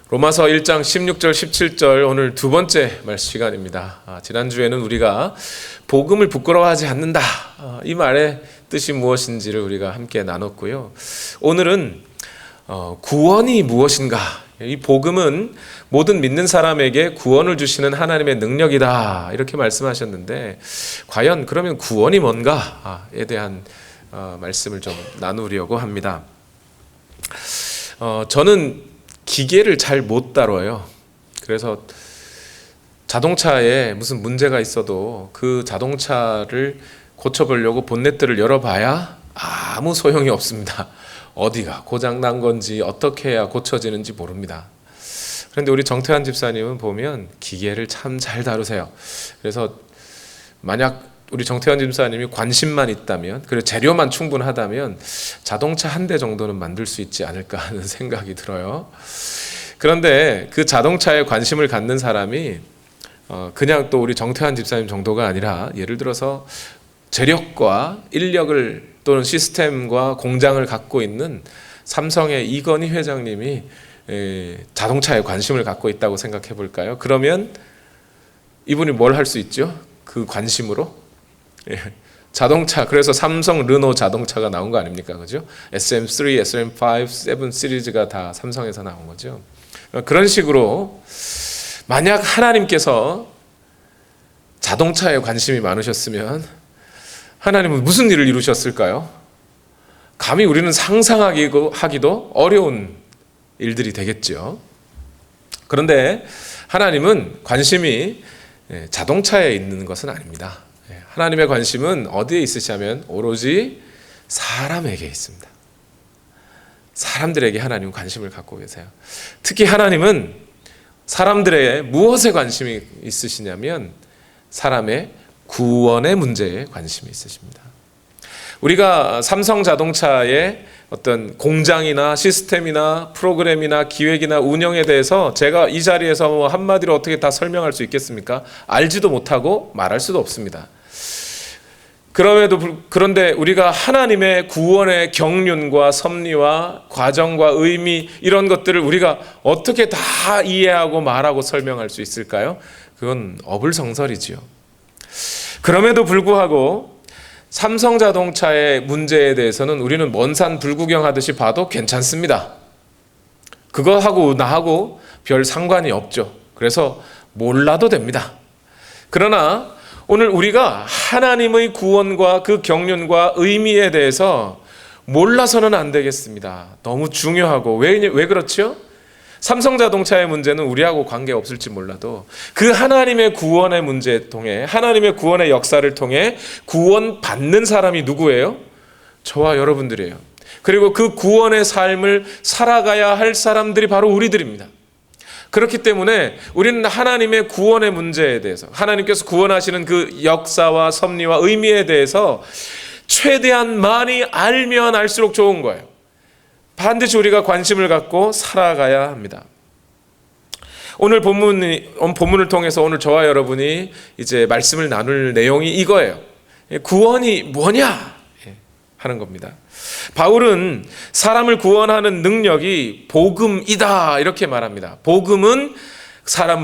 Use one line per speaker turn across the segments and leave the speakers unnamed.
로마서 1장 16절 17절 오늘 두 번째 말씀 시간입니다. 지난주에는 우리가 복음을 부끄러워하지 않는다, 이 말의 뜻이 무엇인지를 우리가 함께 나눴고요. 오늘은 구원이 무엇인가, 이 복음은 모든 믿는 사람에게 구원을 주시는 하나님의 능력이다, 이렇게 말씀하셨는데 과연 그러면 구원이 뭔가에 대한 말씀을 좀 나누려고 합니다. 저는 기계를 잘 못 다뤄요. 그래서 자동차에 무슨 문제가 있어도 그 자동차를 고쳐보려고 본네트를 열어봐야 아무 소용이 없습니다. 어디가 고장난 건지 어떻게 해야 고쳐지는지 모릅니다. 그런데 우리 정태환 집사님은 보면 기계를 참 잘 다루세요. 그래서 만약 우리 정태환 집사님이 관심만 있다면, 그리고 재료만 충분하다면 자동차 한 대 정도는 만들 수 있지 않을까 하는 생각이 들어요. 그런데 그 자동차에 관심을 갖는 사람이 그냥 또 우리 정태환 집사님 정도가 아니라, 예를 들어서 재력과 인력을 또는 시스템과 공장을 갖고 있는 삼성의 이건희 회장님이 자동차에 관심을 갖고 있다고 생각해 볼까요? 그러면 이분이 뭘 할 수 있죠? 그 관심으로 자동차, 그래서 삼성 르노 자동차가 나온 거 아닙니까? 그죠? SM3, SM5, 7 시리즈가 다 삼성에서 나온 거죠. 그런 식으로 만약 하나님께서 자동차에 관심이 많으셨으면 하나님은 무슨 일을 이루셨을까요? 감히 우리는 상상하기도 어려운 일들이 되겠죠. 그런데 하나님은 관심이 자동차에 있는 것은 아닙니다. 하나님의 관심은 어디에 있으시냐면 오로지 사람에게 있습니다. 사람들에게 하나님은 관심을 갖고 계세요. 특히 하나님은 사람들의 무엇에 관심이 있으시냐면 사람의 구원의 문제에 관심이 있으십니다. 우리가 삼성 자동차의 어떤 공장이나 시스템이나 프로그램이나 기획이나 운영에 대해서 제가 이 자리에서 뭐 한마디로 어떻게 다 설명할 수 있겠습니까? 알지도 못하고 말할 수도 없습니다. 그런데 우리가 하나님의 구원의 경륜과 섭리와 과정과 의미, 이런 것들을 우리가 어떻게 다 이해하고 말하고 설명할 수 있을까요? 그건 어불성설이지요. 그럼에도 불구하고 삼성자동차의 문제에 대해서는 우리는 먼산 불구경 하듯이 봐도 괜찮습니다. 그거하고 나하고 별 상관이 없죠. 그래서 몰라도 됩니다. 그러나 오늘 우리가 하나님의 구원과 그 경륜과 의미에 대해서 몰라서는 안 되겠습니다. 너무 중요하고, 왜 그렇죠? 삼성자동차의 문제는 우리하고 관계없을지 몰라도 그 하나님의 구원의 문제를 통해, 하나님의 구원의 역사를 통해 구원받는 사람이 누구예요? 저와 여러분들이에요. 그리고 그 구원의 삶을 살아가야 할 사람들이 바로 우리들입니다. 그렇기 때문에 우리는 하나님의 구원의 문제에 대해서, 하나님께서 구원하시는 그 역사와 섭리와 의미에 대해서 최대한 많이 알면 알수록 좋은 거예요. 반드시 우리가 관심을 갖고 살아가야 합니다. 오늘 본문을 통해서 오늘 저와 여러분이 이제 말씀을 나눌 내용이 이거예요. 구원이 뭐냐 하는 겁니다. 바울은 사람을 구원하는 능력이 복음이다, 이렇게 말합니다. 복음은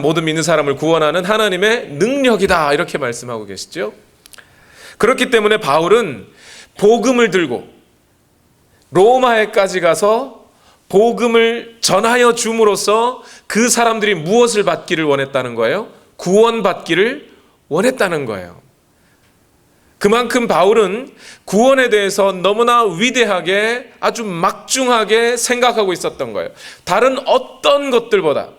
모든 믿는 사람을 구원하는 하나님의 능력이다, 이렇게 말씀하고 계시죠. 그렇기 때문에 바울은 복음을 들고 로마에까지 가서 복음을 전하여 줌으로써 그 사람들이 무엇을 받기를 원했다는 거예요? 구원받기를 원했다는 거예요. 그만큼 바울은 구원에 대해서 너무나 위대하게, 아주 막중하게 생각하고 있었던 거예요. 다른 어떤 것들보다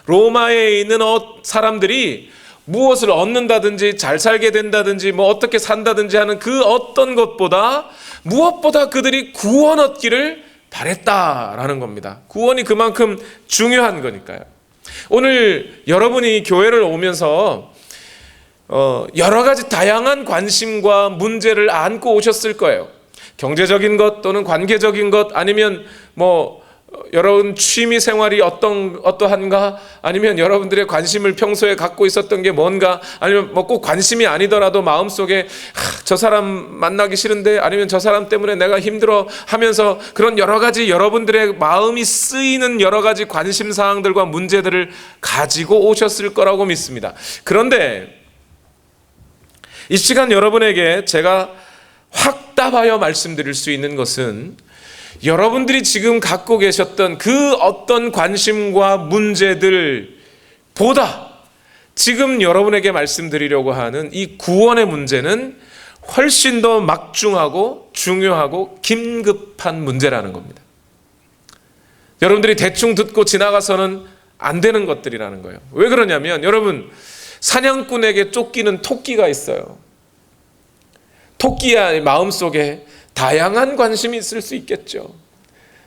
로마에 있는 사람들이 무엇을 얻는다든지 잘 살게 된다든지 뭐 어떻게 산다든지 하는 그 어떤 것보다 무엇보다 그들이 구원 얻기를 바랬다라는 겁니다. 구원이 그만큼 중요한 거니까요. 오늘 여러분이 교회를 오면서 여러 가지 다양한 관심과 문제를 안고 오셨을 거예요. 경제적인 것 또는 관계적인 것, 아니면 여러분 취미 생활이 어떠한가? 아니면 여러분들의 관심을 평소에 갖고 있었던 게 뭔가? 아니면 뭐 꼭 관심이 아니더라도 마음속에 저 사람 만나기 싫은데, 아니면 저 사람 때문에 내가 힘들어 하면서 그런 여러 가지 여러분들의 마음이 쓰이는 여러 가지 관심 사항들과 문제들을 가지고 오셨을 거라고 믿습니다. 그런데 이 시간 여러분에게 제가 확답하여 말씀드릴 수 있는 것은, 여러분들이 지금 갖고 계셨던 그 어떤 관심과 문제들보다 지금 여러분에게 말씀드리려고 하는 이 구원의 문제는 훨씬 더 막중하고 중요하고 긴급한 문제라는 겁니다. 여러분들이 대충 듣고 지나가서는 안 되는 것들이라는 거예요. 왜 그러냐면, 여러분, 사냥꾼에게 쫓기는 토끼가 있어요. 토끼의 마음속에 다양한 관심이 있을 수 있겠죠.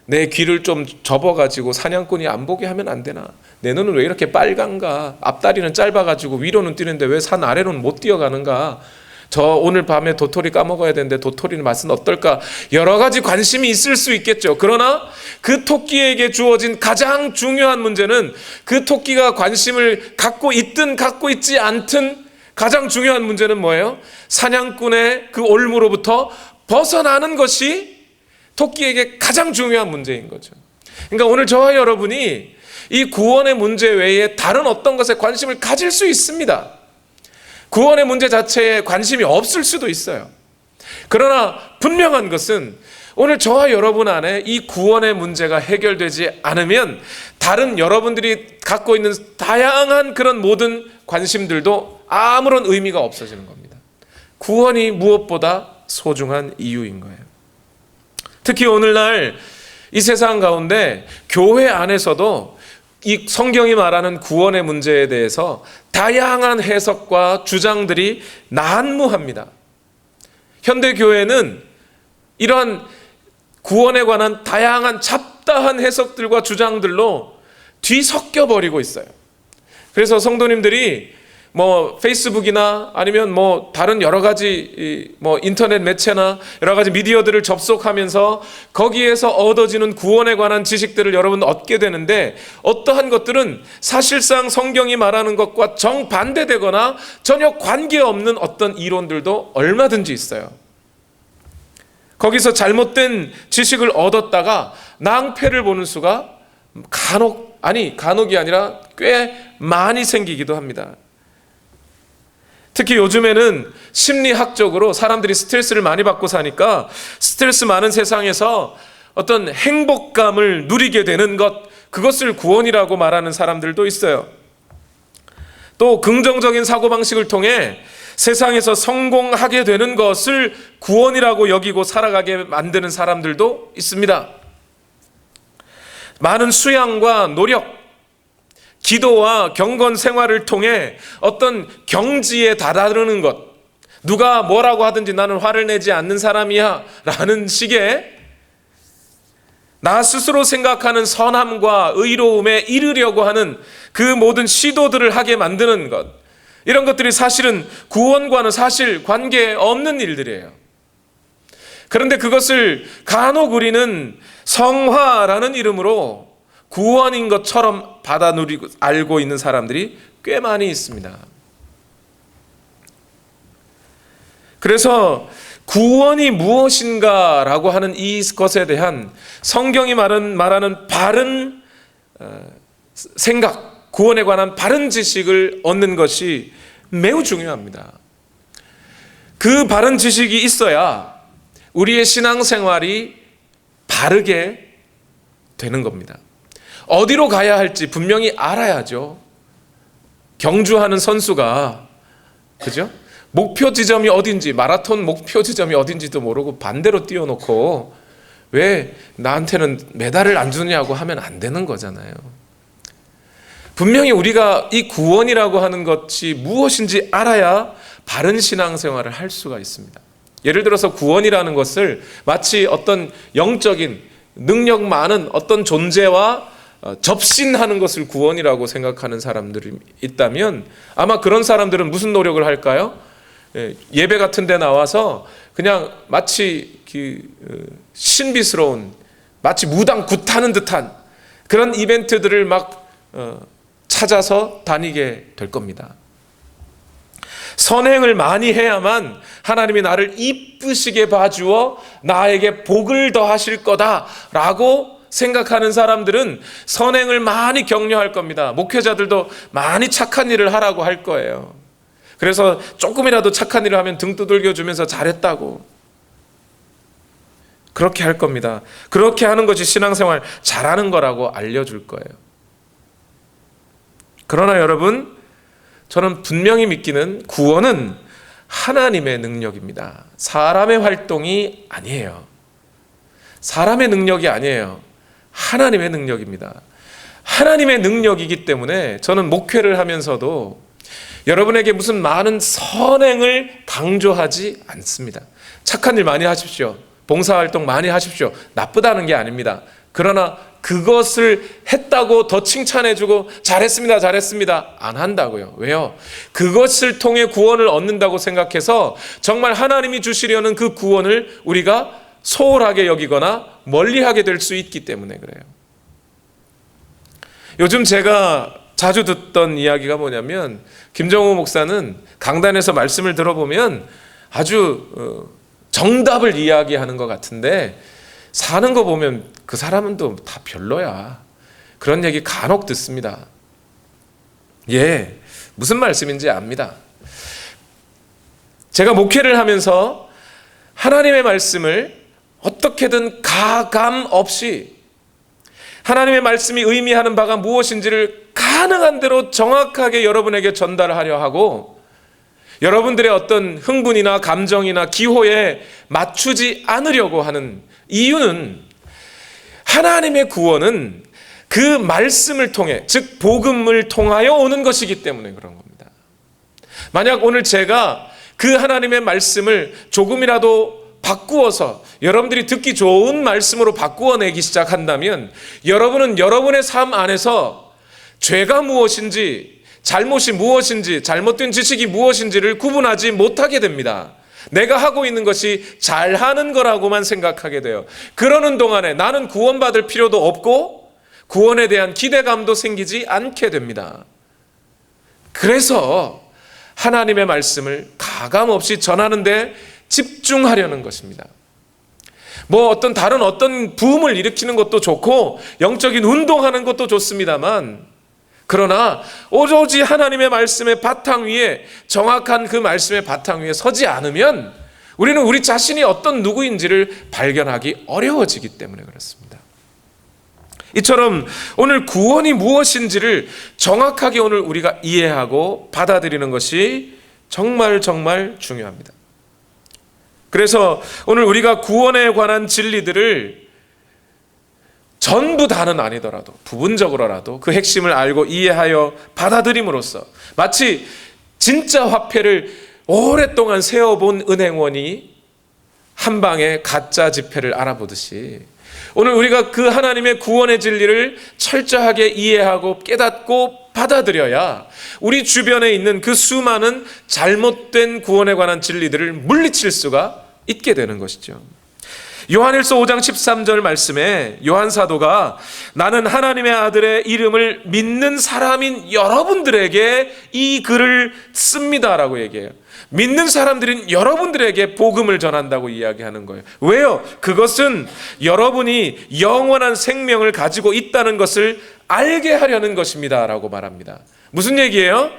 내 귀를 좀 접어가지고 사냥꾼이 안 보게 하면 안 되나? 내 눈은 왜 이렇게 빨간가? 앞다리는 짧아가지고 위로는 뛰는데 왜 산 아래로는 못 뛰어가는가? 저 오늘 밤에 도토리 까먹어야 되는데 도토리는 맛은 어떨까? 여러 가지 관심이 있을 수 있겠죠. 그러나 그 토끼에게 주어진 가장 중요한 문제는, 그 토끼가 관심을 갖고 있든 갖고 있지 않든 가장 중요한 문제는 뭐예요? 사냥꾼의 그 올무로부터 벗어나는 것이 토끼에게 가장 중요한 문제인 거죠. 그러니까 오늘 저와 여러분이 이 구원의 문제 외에 다른 어떤 것에 관심을 가질 수 있습니다. 구원의 문제 자체에 관심이 없을 수도 있어요. 그러나 분명한 것은, 오늘 저와 여러분 안에 이 구원의 문제가 해결되지 않으면 다른 여러분들이 갖고 있는 다양한 그런 모든 관심들도 아무런 의미가 없어지는 겁니다. 구원이 무엇보다 소중한 이유인 거예요. 특히 오늘날 이 세상 가운데 교회 안에서도 이 성경이 말하는 구원의 문제에 대해서 다양한 해석과 주장들이 난무합니다. 현대 교회는 이러한 구원에 관한 다양한 잡다한 해석들과 주장들로 뒤섞여 버리고 있어요. 그래서 성도님들이 뭐 페이스북이나 아니면 뭐 다른 여러 가지 뭐 인터넷 매체나 여러 가지 미디어들을 접속하면서 거기에서 얻어지는 구원에 관한 지식들을 여러분 얻게 되는데, 어떠한 것들은 사실상 성경이 말하는 것과 정반대되거나 전혀 관계없는 어떤 이론들도 얼마든지 있어요. 거기서 잘못된 지식을 얻었다가 낭패를 보는 수가 간혹이 아니라 꽤 많이 생기기도 합니다. 특히 요즘에는 심리학적으로 사람들이 스트레스를 많이 받고 사니까 스트레스 많은 세상에서 어떤 행복감을 누리게 되는 것, 그것을 구원이라고 말하는 사람들도 있어요. 또 긍정적인 사고방식을 통해 세상에서 성공하게 되는 것을 구원이라고 여기고 살아가게 만드는 사람들도 있습니다. 많은 수양과 노력, 기도와 경건 생활을 통해 어떤 경지에 다다르는 것, 누가 뭐라고 하든지 나는 화를 내지 않는 사람이야 라는 식의 나 스스로 생각하는 선함과 의로움에 이르려고 하는 그 모든 시도들을 하게 만드는 것, 이런 것들이 사실은 구원과는 사실 관계없는 일들이에요. 그런데 그것을 간혹 우리는 성화라는 이름으로 구원인 것처럼 받아 누리고 알고 있는 사람들이 꽤 많이 있습니다. 그래서 구원이 무엇인가라고 하는 이것에 대한 성경이 말하는 바른 생각, 구원에 관한 바른 지식을 얻는 것이 매우 중요합니다. 그 바른 지식이 있어야 우리의 신앙생활이 바르게 되는 겁니다. 어디로 가야 할지 분명히 알아야죠. 경주하는 선수가, 그죠? 목표 지점이 어딘지, 마라톤 목표 지점이 어딘지도 모르고 반대로 뛰어놓고 왜 나한테는 메달을 안 주냐고 하면 안 되는 거잖아요. 분명히 우리가 이 구원이라고 하는 것이 무엇인지 알아야 바른 신앙생활을 할 수가 있습니다. 예를 들어서 구원이라는 것을 마치 어떤 영적인 능력 많은 어떤 존재와 접신하는 것을 구원이라고 생각하는 사람들이 있다면 아마 그런 사람들은 무슨 노력을 할까요? 예배 같은 데 나와서 그냥 마치 신비스러운 마치 무당 굿하는 듯한 그런 이벤트들을 막 찾아서 다니게 될 겁니다. 선행을 많이 해야만 하나님이 나를 이쁘시게 봐주어 나에게 복을 더하실 거다라고 생각하는 사람들은 선행을 많이 격려할 겁니다. 목회자들도 많이 착한 일을 하라고 할 거예요. 그래서 조금이라도 착한 일을 하면 등 두들겨주면서 잘했다고 그렇게 할 겁니다. 그렇게 하는 것이 신앙생활 잘하는 거라고 알려줄 거예요. 그러나 여러분, 저는 분명히 믿기는 구원은 하나님의 능력입니다. 사람의 활동이 아니에요. 사람의 능력이 아니에요. 하나님의 능력입니다. 하나님의 능력이기 때문에 저는 목회를 하면서도 여러분에게 무슨 많은 선행을 강조하지 않습니다. 착한 일 많이 하십시오. 봉사활동 많이 하십시오. 나쁘다는 게 아닙니다. 그러나 그것을 했다고 더 칭찬해주고 잘했습니다, 잘했습니다 안 한다고요. 왜요? 그것을 통해 구원을 얻는다고 생각해서 정말 하나님이 주시려는 그 구원을 우리가 소홀하게 여기거나 멀리하게 될 수 있기 때문에 그래요. 요즘 제가 자주 듣던 이야기가 뭐냐면 김정호 목사는 강단에서 말씀을 들어보면 아주 정답을 이야기하는 것 같은데 사는 거 보면 그 사람은 또 다 별로야. 그런 얘기 간혹 듣습니다. 예, 무슨 말씀인지 압니다. 제가 목회를 하면서 하나님의 말씀을 어떻게든 가감 없이 하나님의 말씀이 의미하는 바가 무엇인지를 가능한 대로 정확하게 여러분에게 전달하려 하고 여러분들의 어떤 흥분이나 감정이나 기호에 맞추지 않으려고 하는 이유는 하나님의 구원은 그 말씀을 통해, 즉 복음을 통하여 오는 것이기 때문에 그런 겁니다. 만약 오늘 제가 그 하나님의 말씀을 조금이라도 바꾸어서 여러분들이 듣기 좋은 말씀으로 바꾸어내기 시작한다면 여러분은 여러분의 삶 안에서 죄가 무엇인지, 잘못이 무엇인지, 잘못된 지식이 무엇인지를 구분하지 못하게 됩니다. 내가 하고 있는 것이 잘하는 거라고만 생각하게 돼요. 그러는 동안에 나는 구원받을 필요도 없고 구원에 대한 기대감도 생기지 않게 됩니다. 그래서 하나님의 말씀을 가감없이 전하는 데 집중하려는 것입니다. 뭐 어떤 다른 어떤 붐을 일으키는 것도 좋고 영적인 운동하는 것도 좋습니다만 그러나 오로지 하나님의 말씀의 바탕 위에 정확한 그 말씀의 바탕 위에 서지 않으면 우리는 우리 자신이 어떤 누구인지를 발견하기 어려워지기 때문에 그렇습니다. 이처럼 오늘 구원이 무엇인지를 정확하게 오늘 우리가 이해하고 받아들이는 것이 정말 중요합니다. 그래서 오늘 우리가 구원에 관한 진리들을 전부 다는 아니더라도 부분적으로라도 그 핵심을 알고 이해하여 받아들임으로써 마치 진짜 화폐를 오랫동안 세어본 은행원이 한 방에 가짜 지폐를 알아보듯이 오늘 우리가 그 하나님의 구원의 진리를 철저하게 이해하고 깨닫고 받아들여야 우리 주변에 있는 그 수많은 잘못된 구원에 관한 진리들을 물리칠 수가 있게 되는 것이죠. 요한일서 5장 13절 말씀에 요한 사도가 나는 하나님의 아들의 이름을 믿는 사람인 여러분들에게 이 글을 씁니다라고 얘기해요. 믿는 사람들인 여러분들에게 복음을 전한다고 이야기하는 거예요. 왜요? 그것은 여러분이 영원한 생명을 가지고 있다는 것을 알게 하려는 것입니다 라고 말합니다. 무슨 얘기예요?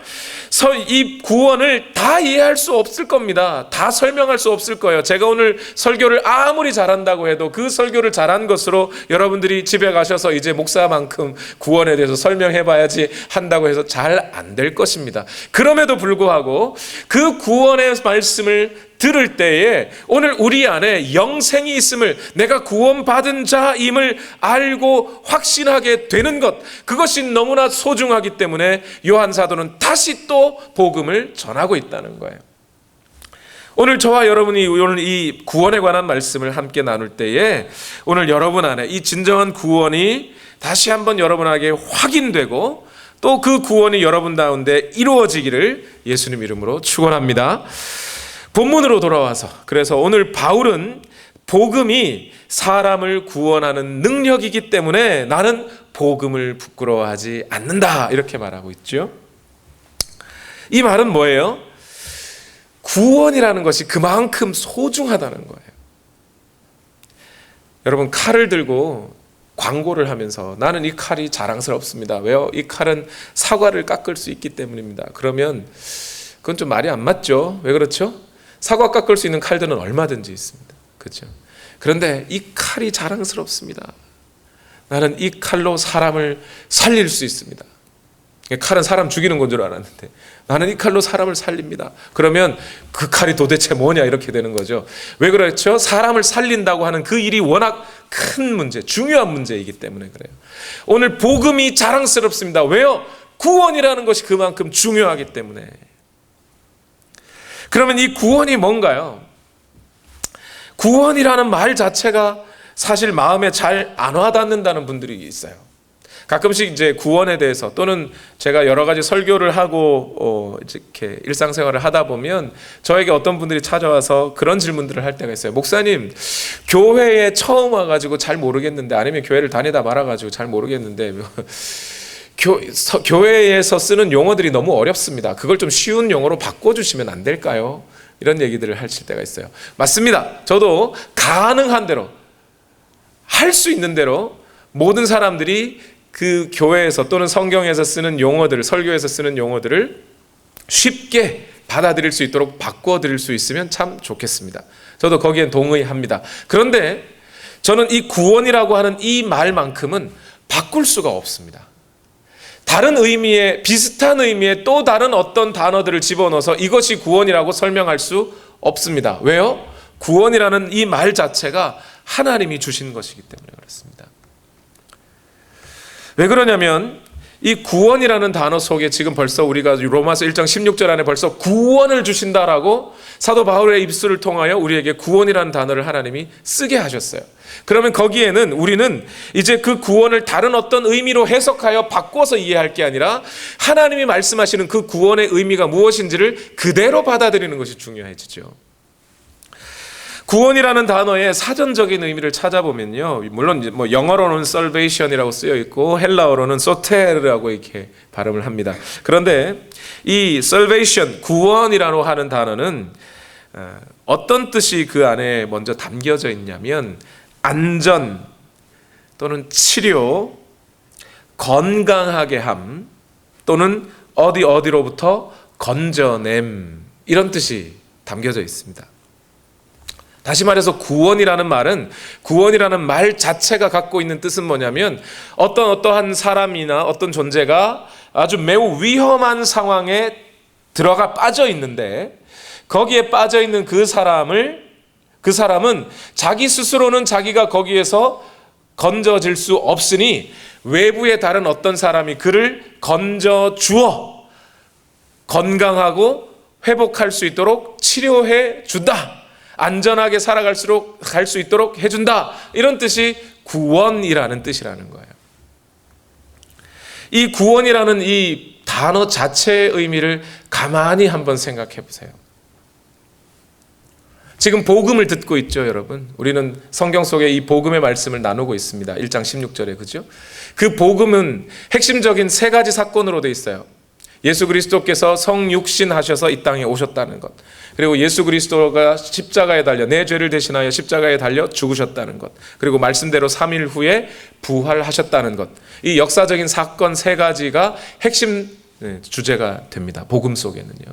이 구원을 다 이해할 수 없을 겁니다. 다 설명할 수 없을 거예요. 제가 오늘 설교를 아무리 잘한다고 해도 그 설교를 잘한 것으로 여러분들이 집에 가셔서 이제 목사만큼 구원에 대해서 설명해 봐야지 한다고 해서 잘 안 될 것입니다. 그럼에도 불구하고 그 구원의 말씀을 들을 때에 오늘 우리 안에 영생이 있음을, 내가 구원받은 자임을 알고 확신하게 되는 것, 그것이 너무나 소중하기 때문에 요한 사도는 다시 또 복음을 전하고 있다는 거예요. 오늘 저와 여러분이 오늘 이 구원에 관한 말씀을 함께 나눌 때에 오늘 여러분 안에 이 진정한 구원이 다시 한번 여러분에게 확인되고 또 그 구원이 여러분 가운데 이루어지기를 예수님 이름으로 축원합니다. 본문으로 돌아와서, 그래서 오늘 바울은 복음이 사람을 구원하는 능력이기 때문에 나는 복음을 부끄러워하지 않는다, 이렇게 말하고 있죠. 이 말은 뭐예요? 구원이라는 것이 그만큼 소중하다는 거예요. 여러분, 칼을 들고 광고를 하면서 나는 이 칼이 자랑스럽습니다. 왜요? 이 칼은 사과를 깎을 수 있기 때문입니다. 그러면 그건 좀 말이 안 맞죠? 왜 그렇죠? 사과 깎을 수 있는 칼들은 얼마든지 있습니다. 그렇죠? 그런데 이 칼이 자랑스럽습니다. 나는 이 칼로 사람을 살릴 수 있습니다. 칼은 사람 죽이는 건 줄 알았는데 나는 이 칼로 사람을 살립니다. 그러면 그 칼이 도대체 뭐냐, 이렇게 되는 거죠. 왜 그렇죠? 사람을 살린다고 하는 그 일이 워낙 큰 문제, 중요한 문제이기 때문에 그래요. 오늘 복음이 자랑스럽습니다. 왜요? 구원이라는 것이 그만큼 중요하기 때문에. 그러면 이 구원이 뭔가요? 구원이라는 말 자체가 사실 마음에 잘 안 와닿는다는 분들이 있어요. 가끔씩 이제 구원에 대해서, 또는 제가 여러 가지 설교를 하고 이렇게 일상생활을 하다 보면 저에게 어떤 분들이 찾아와서 그런 질문들을 할 때가 있어요. 목사님, 교회에 처음 와가지고 잘 모르겠는데, 아니면 교회를 다니다 말아가지고 잘 모르겠는데 교회에서 쓰는 용어들이 너무 어렵습니다. 그걸 좀 쉬운 용어로 바꿔주시면 안 될까요? 이런 얘기들을 하실 때가 있어요. 맞습니다. 저도 가능한 대로, 할 수 있는 대로 모든 사람들이 그 교회에서 또는 성경에서 쓰는 용어들을, 설교에서 쓰는 용어들을 쉽게 받아들일 수 있도록 바꿔드릴 수 있으면 참 좋겠습니다. 저도 거기엔 동의합니다. 그런데 저는 이 구원이라고 하는 이 말만큼은 바꿀 수가 없습니다. 다른 의미의, 비슷한 의미의 또 다른 어떤 단어들을 집어넣어서 이것이 구원이라고 설명할 수 없습니다. 왜요? 구원이라는 이 말 자체가 하나님이 주신 것이기 때문에 그렇습니다. 왜 그러냐면 이 구원이라는 단어 속에 지금 벌써 우리가 로마서 1장 16절 안에 벌써 구원을 주신다라고 사도 바울의 입술을 통하여 우리에게 구원이라는 단어를 하나님이 쓰게 하셨어요. 그러면 거기에는 우리는 이제 그 구원을 다른 어떤 의미로 해석하여 바꿔서 이해할 게 아니라 하나님이 말씀하시는 그 구원의 의미가 무엇인지를 그대로 받아들이는 것이 중요해지죠. 구원이라는 단어의 사전적인 의미를 찾아보면요, 물론 뭐 영어로는 salvation이라고 쓰여 있고 헬라어로는 soter라고 이렇게 발음을 합니다. 그런데 이 salvation, 구원이라고 하는 단어는 어떤 뜻이 그 안에 먼저 담겨져 있냐면 안전 또는 치료, 건강하게 함, 또는 어디로부터 건져냄, 이런 뜻이 담겨져 있습니다. 다시 말해서 구원이라는 말 자체가 갖고 있는 뜻은 뭐냐면 어떠한 사람이나 어떤 존재가 아주 매우 위험한 상황에 들어가 빠져 있는데 거기에 빠져 있는 그 사람은 자기 스스로는 자기가 거기에서 건져질 수 없으니 외부의 다른 어떤 사람이 그를 건져 주어 건강하고 회복할 수 있도록 치료해 준다. 안전하게 살아갈 수 있도록 해준다. 이런 뜻이 구원이라는 뜻이라는 거예요. 이 구원이라는 이 단어 자체의 의미를 가만히 한번 생각해 보세요. 지금 복음을 듣고 있죠, 여러분. 우리는 성경 속에 이 복음의 말씀을 나누고 있습니다. 1장 16절에, 그죠? 그 복음은 핵심적인 세 가지 사건으로 되어 있어요. 예수 그리스도께서 성육신 하셔서 이 땅에 오셨다는 것, 그리고 예수 그리스도가 십자가에 달려 내 죄를 대신하여 십자가에 달려 죽으셨다는 것, 그리고 말씀대로 3일 후에 부활하셨다는 것. 이 역사적인 사건 세 가지가 핵심 주제가 됩니다. 복음 속에는요.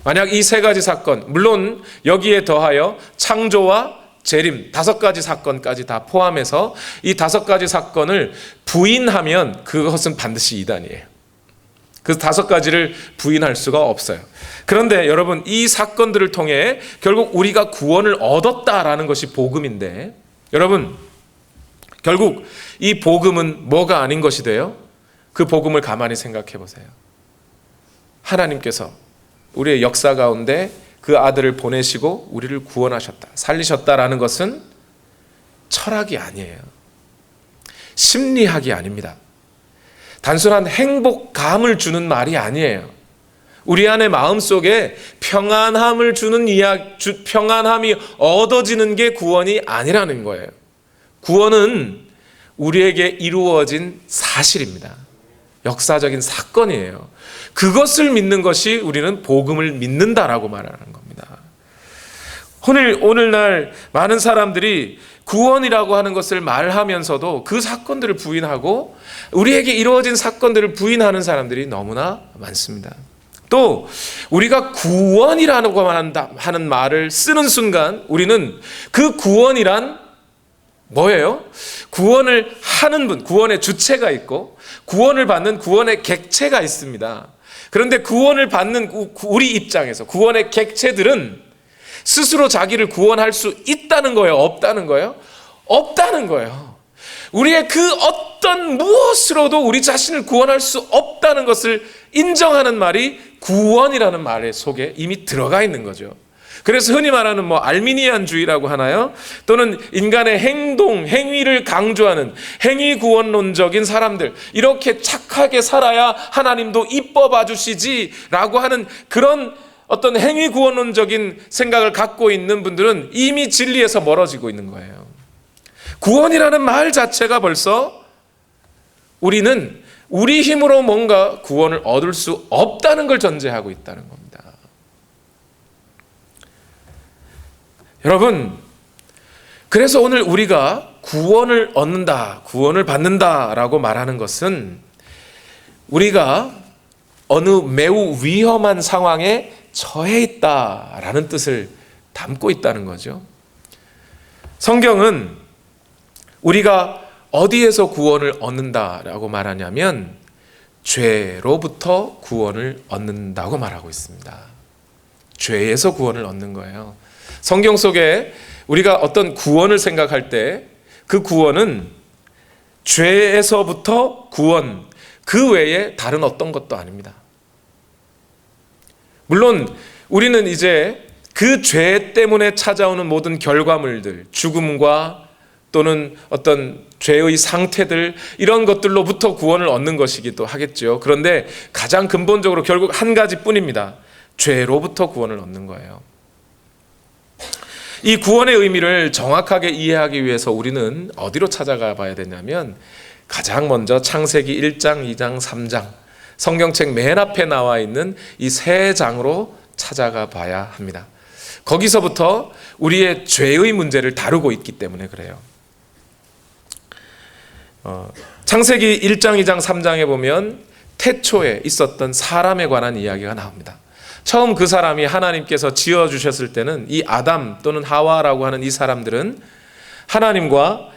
만약 이 세 가지 사건, 물론 여기에 더하여 창조와 재림 5가지 사건까지 다 포함해서 이 5가지 사건을 부인하면 그것은 반드시 이단이에요. 그 5가지를 부인할 수가 없어요. 그런데 여러분, 이 사건들을 통해 결국 우리가 구원을 얻었다라는 것이 복음인데, 여러분, 결국 이 복음은 뭐가 아닌 것이 돼요? 그 복음을 가만히 생각해 보세요. 하나님께서 우리의 역사 가운데 그 아들을 보내시고 우리를 구원하셨다, 살리셨다라는 것은 철학이 아니에요. 심리학이 아닙니다. 단순한 행복감을 주는 말이 아니에요. 우리 안에 마음속에 평안함을 주는 평안함이 얻어지는 게 구원이 아니라는 거예요. 구원은 우리에게 이루어진 사실입니다. 역사적인 사건이에요. 그것을 믿는 것이 우리는 복음을 믿는다라고 말하는 겁니다. 오늘날 많은 사람들이 구원이라고 하는 것을 말하면서도 그 사건들을 부인하고 우리에게 이루어진 사건들을 부인하는 사람들이 너무나 많습니다. 또 우리가 구원이라고 하는 말을 쓰는 순간 우리는 그 구원이란 뭐예요? 구원을 하는 분, 구원의 주체가 있고 구원을 받는 구원의 객체가 있습니다. 그런데 구원을 받는 우리 입장에서 구원의 객체들은 스스로 자기를 구원할 수 있다는 거예요? 없다는 거예요? 없다는 거예요. 우리의 그 어떤 무엇으로도 우리 자신을 구원할 수 없다는 것을 인정하는 말이 구원이라는 말 속에 이미 들어가 있는 거죠. 그래서 흔히 말하는 알미니안주의라고 하나요? 또는 인간의 행위를 강조하는 행위 구원론적인 사람들, 이렇게 착하게 살아야 하나님도 이뻐 봐주시지라고 하는 그런 어떤 행위 구원론적인 생각을 갖고 있는 분들은 이미 진리에서 멀어지고 있는 거예요. 구원이라는 말 자체가 벌써 우리는 우리 힘으로 뭔가 구원을 얻을 수 없다는 걸 전제하고 있다는 겁니다. 여러분, 그래서 오늘 우리가 구원을 얻는다, 구원을 받는다라고 말하는 것은 우리가 어느 매우 위험한 상황에 처해 있다라는 뜻을 담고 있다는 거죠. 성경은 우리가 어디에서 구원을 얻는다라고 말하냐면 죄로부터 구원을 얻는다고 말하고 있습니다. 죄에서 구원을 얻는 거예요. 성경 속에 우리가 어떤 구원을 생각할 때 그 구원은 죄에서부터 구원, 그 외에 다른 어떤 것도 아닙니다. 물론 우리는 이제 그 죄 때문에 찾아오는 모든 결과물들, 죽음과 또는 어떤 죄의 상태들, 이런 것들로부터 구원을 얻는 것이기도 하겠죠. 그런데 가장 근본적으로 결국 한 가지뿐입니다. 죄로부터 구원을 얻는 거예요. 이 구원의 의미를 정확하게 이해하기 위해서 우리는 어디로 찾아가 봐야 되냐면 가장 먼저 창세기 1장, 2장, 3장, 성경책 맨 앞에 나와 있는 이 세 장으로 찾아가 봐야 합니다. 거기서부터 우리의 죄의 문제를 다루고 있기 때문에 그래요. 창세기 1장, 2장, 3장에 보면 태초에 있었던 사람에 관한 이야기가 나옵니다. 처음 그 사람이 하나님께서 지어주셨을 때는 이 아담 또는 하와라고 하는 이 사람들은 하나님과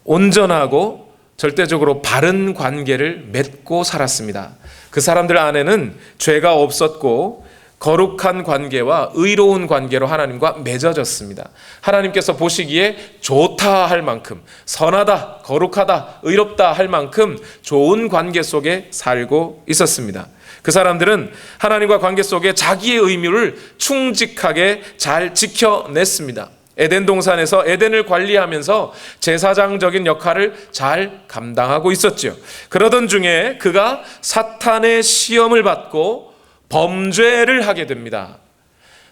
온전하고 절대적으로 바른 관계를 맺고 살았습니다. 그 사람들 안에는 죄가 없었고 거룩한 관계와 의로운 관계로 하나님과 맺어졌습니다. 하나님께서 보시기에 좋다 할 만큼, 선하다, 거룩하다, 의롭다 할 만큼 좋은 관계 속에 살고 있었습니다. 그 사람들은 하나님과 관계 속에 자기의 의무를 충직하게 잘 지켜냈습니다. 에덴 동산에서 에덴을 관리하면서 제사장적인 역할을 잘 감당하고 있었죠. 그러던 중에 그가 사탄의 시험을 받고 범죄를 하게 됩니다.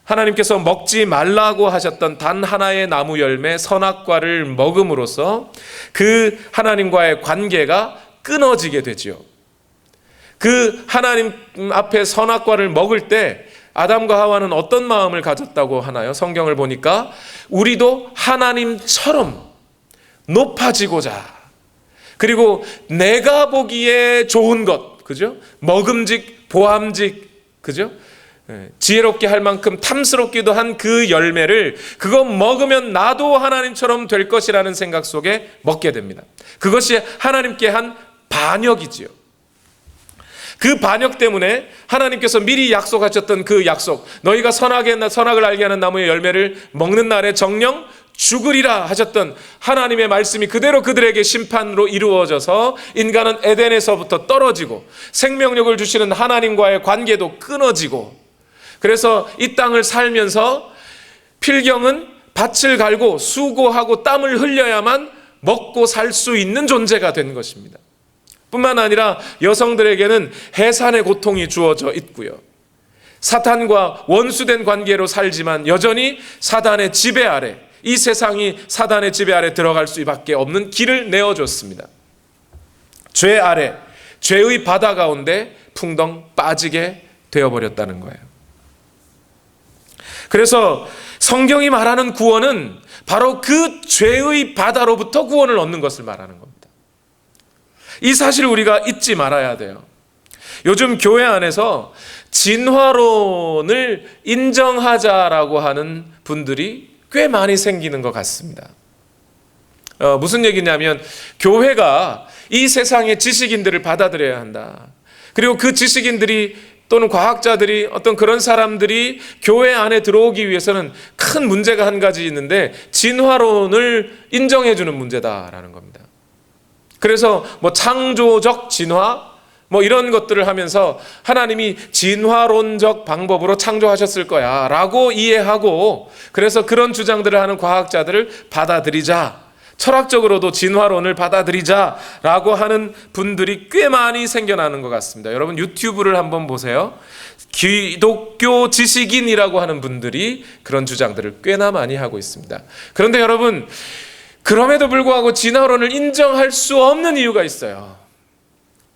하나님께서 먹지 말라고 하셨던 단 하나의 나무 열매 선악과를 먹음으로써 그 하나님과의 관계가 끊어지게 되지요. 그 하나님 앞에 선악과를 먹을 때 아담과 하와는 어떤 마음을 가졌다고 하나요? 성경을 보니까 우리도 하나님처럼 높아지고자, 그리고 내가 보기에 좋은 것, 그죠? 먹음직, 보암직, 그죠? 지혜롭게 할 만큼 탐스럽기도 한 그 열매를 그거 먹으면 나도 하나님처럼 될 것이라는 생각 속에 먹게 됩니다. 그것이 하나님께 한 반역이지요. 그 반역 때문에 하나님께서 미리 약속하셨던 그 약속, 너희가 선악을 알게 하는 나무의 열매를 먹는 날에 정령 죽으리라 하셨던 하나님의 말씀이 그대로 그들에게 심판으로 이루어져서 인간은 에덴에서부터 떨어지고 생명력을 주시는 하나님과의 관계도 끊어지고, 그래서 이 땅을 살면서 필경은 밭을 갈고 수고하고 땀을 흘려야만 먹고 살 수 있는 존재가 된 것입니다. 뿐만 아니라 여성들에게는 해산의 고통이 주어져 있고요. 사탄과 원수된 관계로 살지만 여전히 사단의 지배 아래, 이 세상이 사단의 지배 아래 들어갈 수밖에 없는 길을 내어줬습니다. 죄 아래, 죄의 바다 가운데 풍덩 빠지게 되어버렸다는 거예요. 그래서 성경이 말하는 구원은 바로 그 죄의 바다로부터 구원을 얻는 것을 말하는 겁니다. 이 사실을 우리가 잊지 말아야 돼요. 요즘 교회 안에서 진화론을 인정하자라고 하는 분들이 꽤 많이 생기는 것 같습니다. 무슨 얘기냐면 교회가 이 세상의 지식인들을 받아들여야 한다. 그리고 그 지식인들이 또는 과학자들이 어떤 그런 사람들이 교회 안에 들어오기 위해서는 큰 문제가 한 가지 있는데 진화론을 인정해 주는 문제다라는 겁니다. 그래서 뭐 창조적 진화 뭐 이런 것들을 하면서 하나님이 진화론적 방법으로 창조하셨을 거야 라고 이해하고, 그래서 그런 주장들을 하는 과학자들을 받아들이자, 철학적으로도 진화론을 받아들이자라고 하는 분들이 꽤 많이 생겨나는 것 같습니다. 여러분 유튜브를 한번 보세요. 기독교 지식인이라고 하는 분들이 그런 주장들을 꽤나 많이 하고 있습니다. 그런데 여러분, 그럼에도 불구하고 진화론을 인정할 수 없는 이유가 있어요.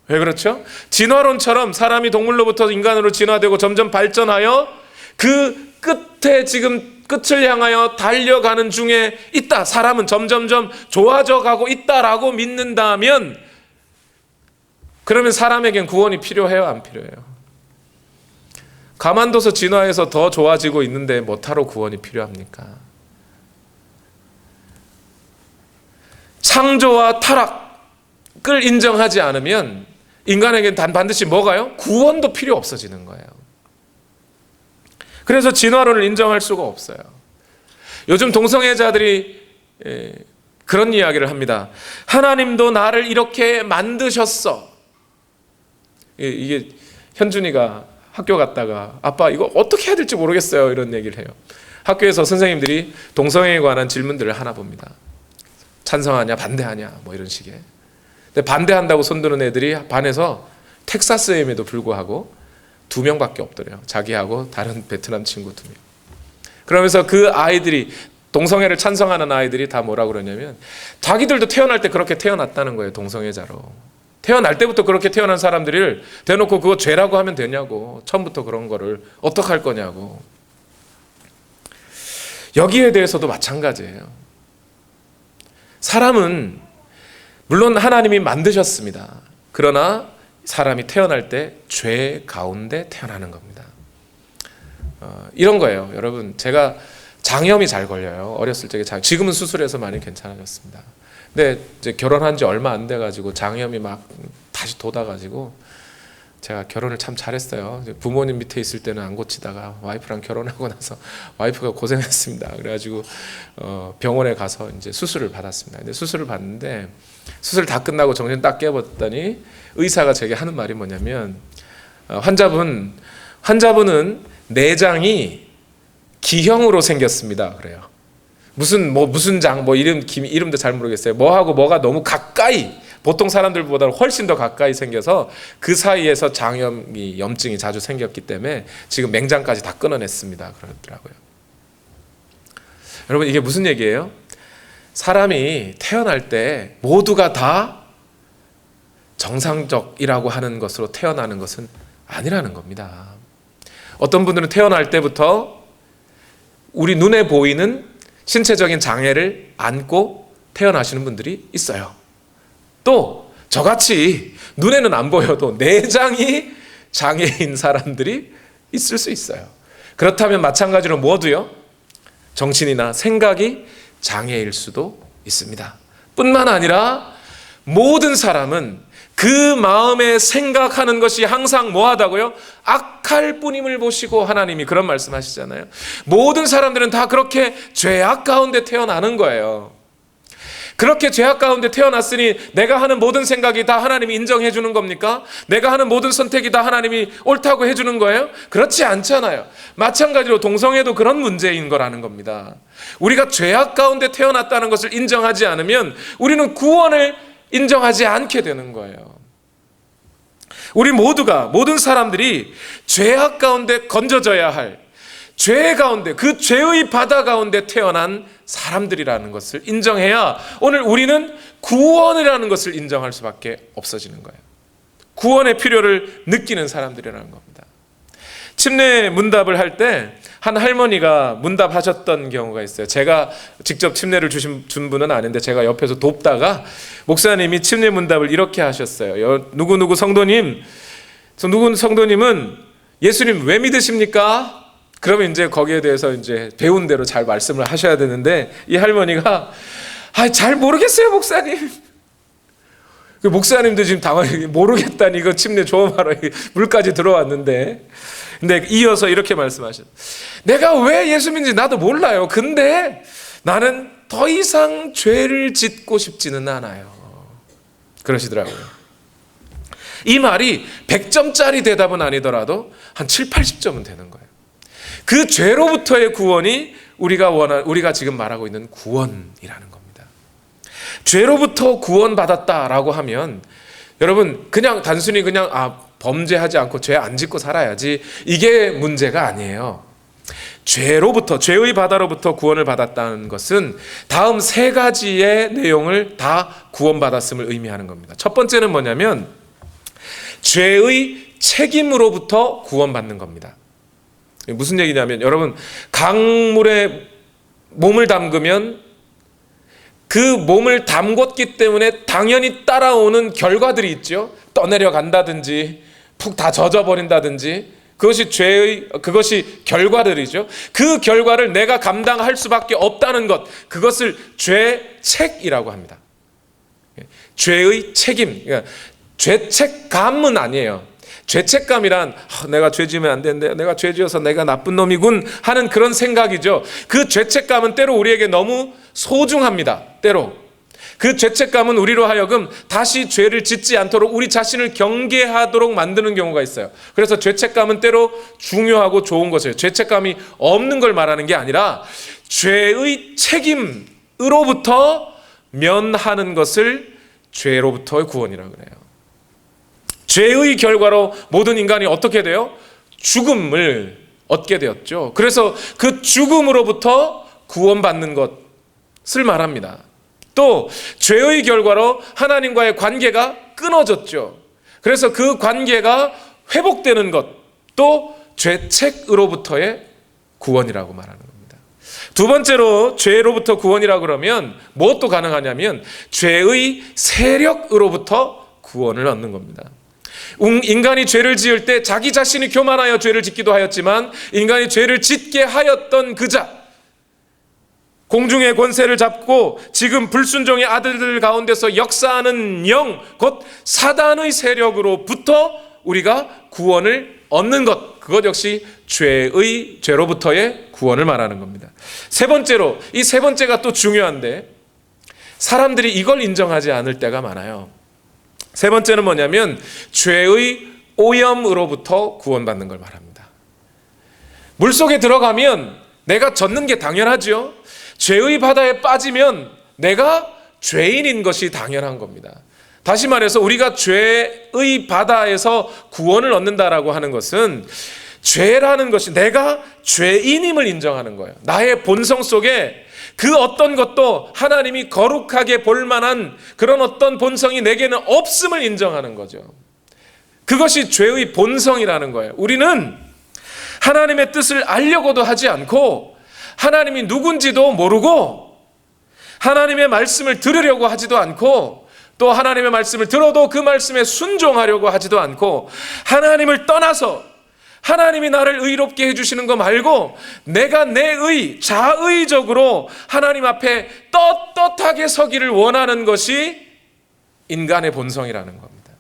왜 그렇죠? 진화론처럼 사람이 동물로부터 인간으로 진화되고 점점 발전하여 그 끝에 지금 끝을 향하여 달려가는 중에 있다. 사람은 점점점 좋아져 가고 있다라고 믿는다면, 그러면 사람에겐 구원이 필요해요, 안 필요해요? 가만둬서 진화해서 더 좋아지고 있는데 뭐하러 구원이 필요합니까? 창조와 타락을 인정하지 않으면 인간에겐 반드시 뭐가요? 구원도 필요 없어지는 거예요. 그래서 진화론을 인정할 수가 없어요. 요즘 동성애자들이 그런 이야기를 합니다. 하나님도 나를 이렇게 만드셨어. 이게 현준이가 학교 갔다가 아빠 이거 어떻게 해야 될지 모르겠어요 이런 얘기를 해요. 학교에서 선생님들이 동성애에 관한 질문들을 하나 봅니다. 찬성하냐 반대하냐 뭐 이런 식의. 근데 반대한다고 손드는 애들이 반에서 텍사스임에도 불구하고 2명밖에 없더래요. 자기하고 다른 베트남 친구 2명. 그러면서 그 아이들이, 동성애를 찬성하는 아이들이 다 뭐라고 그러냐면 자기들도 태어날 때 그렇게 태어났다는 거예요. 동성애자로. 태어날 때부터 그렇게 태어난 사람들을 대놓고 그거 죄라고 하면 되냐고. 처음부터 그런 거를 어떡할 거냐고. 여기에 대해서도 마찬가지예요. 사람은 물론 하나님이 만드셨습니다. 그러나 사람이 태어날 때 죄 가운데 태어나는 겁니다. 이런 거예요. 여러분, 제가 장염이 잘 걸려요. 어렸을 적에 지금은 수술해서 많이 괜찮아졌습니다. 근데 이제 결혼한 지 얼마 안 돼가지고 장염이 막 다시 돋아가지고 제가 결혼을 참 잘했어요. 부모님 밑에 있을 때는 안 고치다가 와이프랑 결혼하고 나서 와이프가 고생했습니다. 그래가지고 병원에 가서 이제 수술을 받았습니다. 근데 수술을 받는데 수술 다 끝나고 정신 딱 깨봤더니 의사가 제게 하는 말이 뭐냐면 환자분은 내장이 기형으로 생겼습니다. 그래요. 무슨 장 이름도 잘 모르겠어요. 뭐하고 뭐가 너무 가까이, 보통 사람들보다 훨씬 더 가까이 생겨서 그 사이에서 염증이 자주 생겼기 때문에 지금 맹장까지 다 끊어냈습니다. 그러더라고요. 여러분, 이게 무슨 얘기예요? 사람이 태어날 때 모두가 다 정상적이라고 하는 것으로 태어나는 것은 아니라는 겁니다. 어떤 분들은 태어날 때부터 우리 눈에 보이는 신체적인 장애를 안고 태어나시는 분들이 있어요. 또 저같이 눈에는 안 보여도 내장이 장애인 사람들이 있을 수 있어요. 그렇다면 마찬가지로 모두요, 정신이나 생각이 장애일 수도 있습니다. 뿐만 아니라 모든 사람은 그 마음에 생각하는 것이 항상 뭐하다고요? 악할 뿐임을 보시고 하나님이 그런 말씀하시잖아요. 모든 사람들은 다 그렇게 죄악 가운데 태어나는 거예요. 그렇게 죄악 가운데 태어났으니 내가 하는 모든 생각이 다 하나님이 인정해 주는 겁니까? 내가 하는 모든 선택이 다 하나님이 옳다고 해주는 거예요? 그렇지 않잖아요. 마찬가지로 동성애도 그런 문제인 거라는 겁니다. 우리가 죄악 가운데 태어났다는 것을 인정하지 않으면 우리는 구원을 인정하지 않게 되는 거예요. 우리 모두가, 모든 사람들이 죄악 가운데 건져져야 할, 죄 가운데, 그 죄의 바다 가운데 태어난 사람들이라는 것을 인정해야 오늘 우리는 구원이라는 것을 인정할 수밖에 없어지는 거예요. 구원의 필요를 느끼는 사람들이라는 겁니다. 침례 문답을 할 때 한 할머니가 문답하셨던 경우가 있어요. 제가 직접 침례를 준 분은 아닌데 제가 옆에서 돕다가 목사님이 침례 문답을 이렇게 하셨어요. 누구 성도님은 예수님 왜 믿으십니까? 그러면 이제 거기에 대해서 이제 배운 대로 잘 말씀을 하셔야 되는데, 이 할머니가 잘 모르겠어요, 목사님. 목사님도 지금 당황해, 모르겠다니, 이거 침례 조험하러 물까지 들어왔는데. 근데 이어서 이렇게 말씀하셨어요. 내가 왜 예수 믿는지 나도 몰라요. 근데 나는 더 이상 죄를 짓고 싶지는 않아요. 그러시더라고요. 이 말이 100점짜리 대답은 아니더라도 한 7, 80점은 되는 거예요. 그 죄로부터의 구원이 우리가 지금 말하고 있는 구원이라는 겁니다. 죄로부터 구원받았다라고 하면 여러분 그냥 단순히 범죄하지 않고 죄 안 짓고 살아야지, 이게 문제가 아니에요. 죄의 바다로부터 구원을 받았다는 것은 다음 세 가지의 내용을 다 구원받았음을 의미하는 겁니다. 첫 번째는 뭐냐면 죄의 책임으로부터 구원받는 겁니다. 무슨 얘기냐면, 여러분 강물에 몸을 담그면 그 몸을 담궜기 때문에 당연히 따라오는 결과들이 있죠. 떠내려 간다든지 푹 다 젖어버린다든지, 그것이 결과들이죠. 그 결과를 내가 감당할 수밖에 없다는 것, 그것을 죄책이라고 합니다. 죄의 책임, 그러니까 죄책감은 아니에요. 죄책감이란 내가 죄 지으면 안 되는데, 내가 죄 지어서 내가 나쁜 놈이군 하는 그런 생각이죠. 그 죄책감은 때로 우리에게 너무 소중합니다. 때로 그 죄책감은 우리로 하여금 다시 죄를 짓지 않도록 우리 자신을 경계하도록 만드는 경우가 있어요. 그래서 죄책감은 때로 중요하고 좋은 것이에요. 죄책감이 없는 걸 말하는 게 아니라 죄의 책임으로부터 면하는 것을 죄로부터의 구원이라고 그래요. 죄의 결과로 모든 인간이 어떻게 돼요? 죽음을 얻게 되었죠. 그래서 그 죽음으로부터 구원받는 것을 말합니다. 또 죄의 결과로 하나님과의 관계가 끊어졌죠. 그래서 그 관계가 회복되는 것, 또 죄책으로부터의 구원이라고 말하는 겁니다. 두 번째로 죄로부터 구원이라고 그러면 무엇도 가능하냐면 죄의 세력으로부터 구원을 얻는 겁니다. 인간이 죄를 지을 때 자기 자신이 교만하여 죄를 짓기도 하였지만, 인간이 죄를 짓게 하였던 그자, 공중의 권세를 잡고 지금 불순종의 아들들 가운데서 역사하는 영, 곧 사단의 세력으로부터 우리가 구원을 얻는 것, 그것 역시 죄로부터의 구원을 말하는 겁니다. 세 번째로, 이 세 번째가 또 중요한데 사람들이 이걸 인정하지 않을 때가 많아요. 세 번째는 뭐냐면 죄의 오염으로부터 구원받는 걸 말합니다. 물속에 들어가면 내가 젖는 게 당연하죠. 죄의 바다에 빠지면 내가 죄인인 것이 당연한 겁니다. 다시 말해서 우리가 죄의 바다에서 구원을 얻는다라고 하는 것은 죄라는 것이 내가 죄인임을 인정하는 거예요. 나의 본성 속에 그 어떤 것도 하나님이 거룩하게 볼 만한 그런 어떤 본성이 내게는 없음을 인정하는 거죠. 그것이 죄의 본성이라는 거예요. 우리는 하나님의 뜻을 알려고도 하지 않고, 하나님이 누군지도 모르고, 하나님의 말씀을 들으려고 하지도 않고, 또 하나님의 말씀을 들어도 그 말씀에 순종하려고 하지도 않고, 하나님을 떠나서 하나님이 나를 의롭게 해주시는 거 말고 내가 자의적으로 하나님 앞에 떳떳하게 서기를 원하는 것이 인간의 본성이라는 겁니다.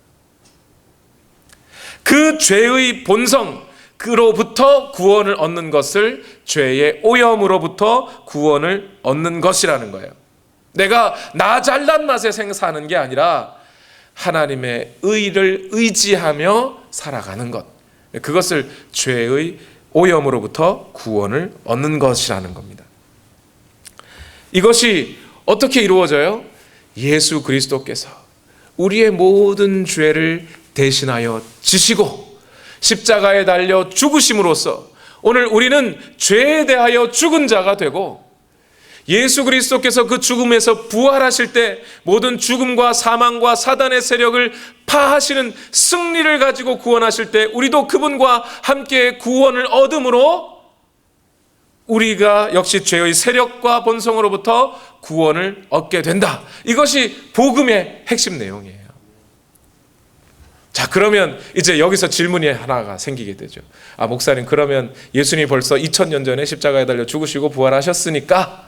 그 죄의 본성으로부터 구원을 얻는 것을 죄의 오염으로부터 구원을 얻는 것이라는 거예요. 내가 나 잘난 맛에 사는 게 아니라 하나님의 의를 의지하며 살아가는 것, 그것을 죄의 오염으로부터 구원을 얻는 것이라는 겁니다. 이것이 어떻게 이루어져요? 예수 그리스도께서 우리의 모든 죄를 대신하여 지시고 십자가에 달려 죽으심으로써 오늘 우리는 죄에 대하여 죽은 자가 되고, 예수 그리스도께서 그 죽음에서 부활하실 때 모든 죽음과 사망과 사단의 세력을 파하시는 승리를 가지고 구원하실 때 우리도 그분과 함께 구원을 얻음으로 우리가 역시 죄의 세력과 본성으로부터 구원을 얻게 된다. 이것이 복음의 핵심 내용이에요. 자, 그러면 이제 여기서 질문이 하나가 생기게 되죠. 아, 목사님, 그러면 예수님이 벌써 2000년 전에 십자가에 달려 죽으시고 부활하셨으니까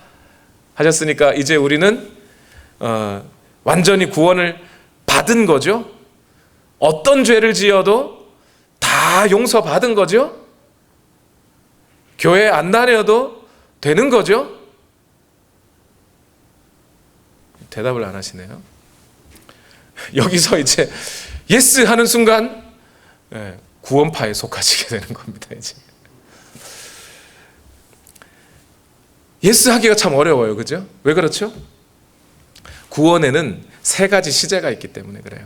이제 우리는 완전히 구원을 받은 거죠? 어떤 죄를 지어도 다 용서받은 거죠? 교회 안 다녀도 되는 거죠? 대답을 안 하시네요. 여기서 이제 예스 하는 순간 구원파에 속하시게 되는 겁니다. 이제 예스 하기가 참 어려워요. 그죠? 왜 그렇죠? 구원에는 세 가지 시제가 있기 때문에 그래요.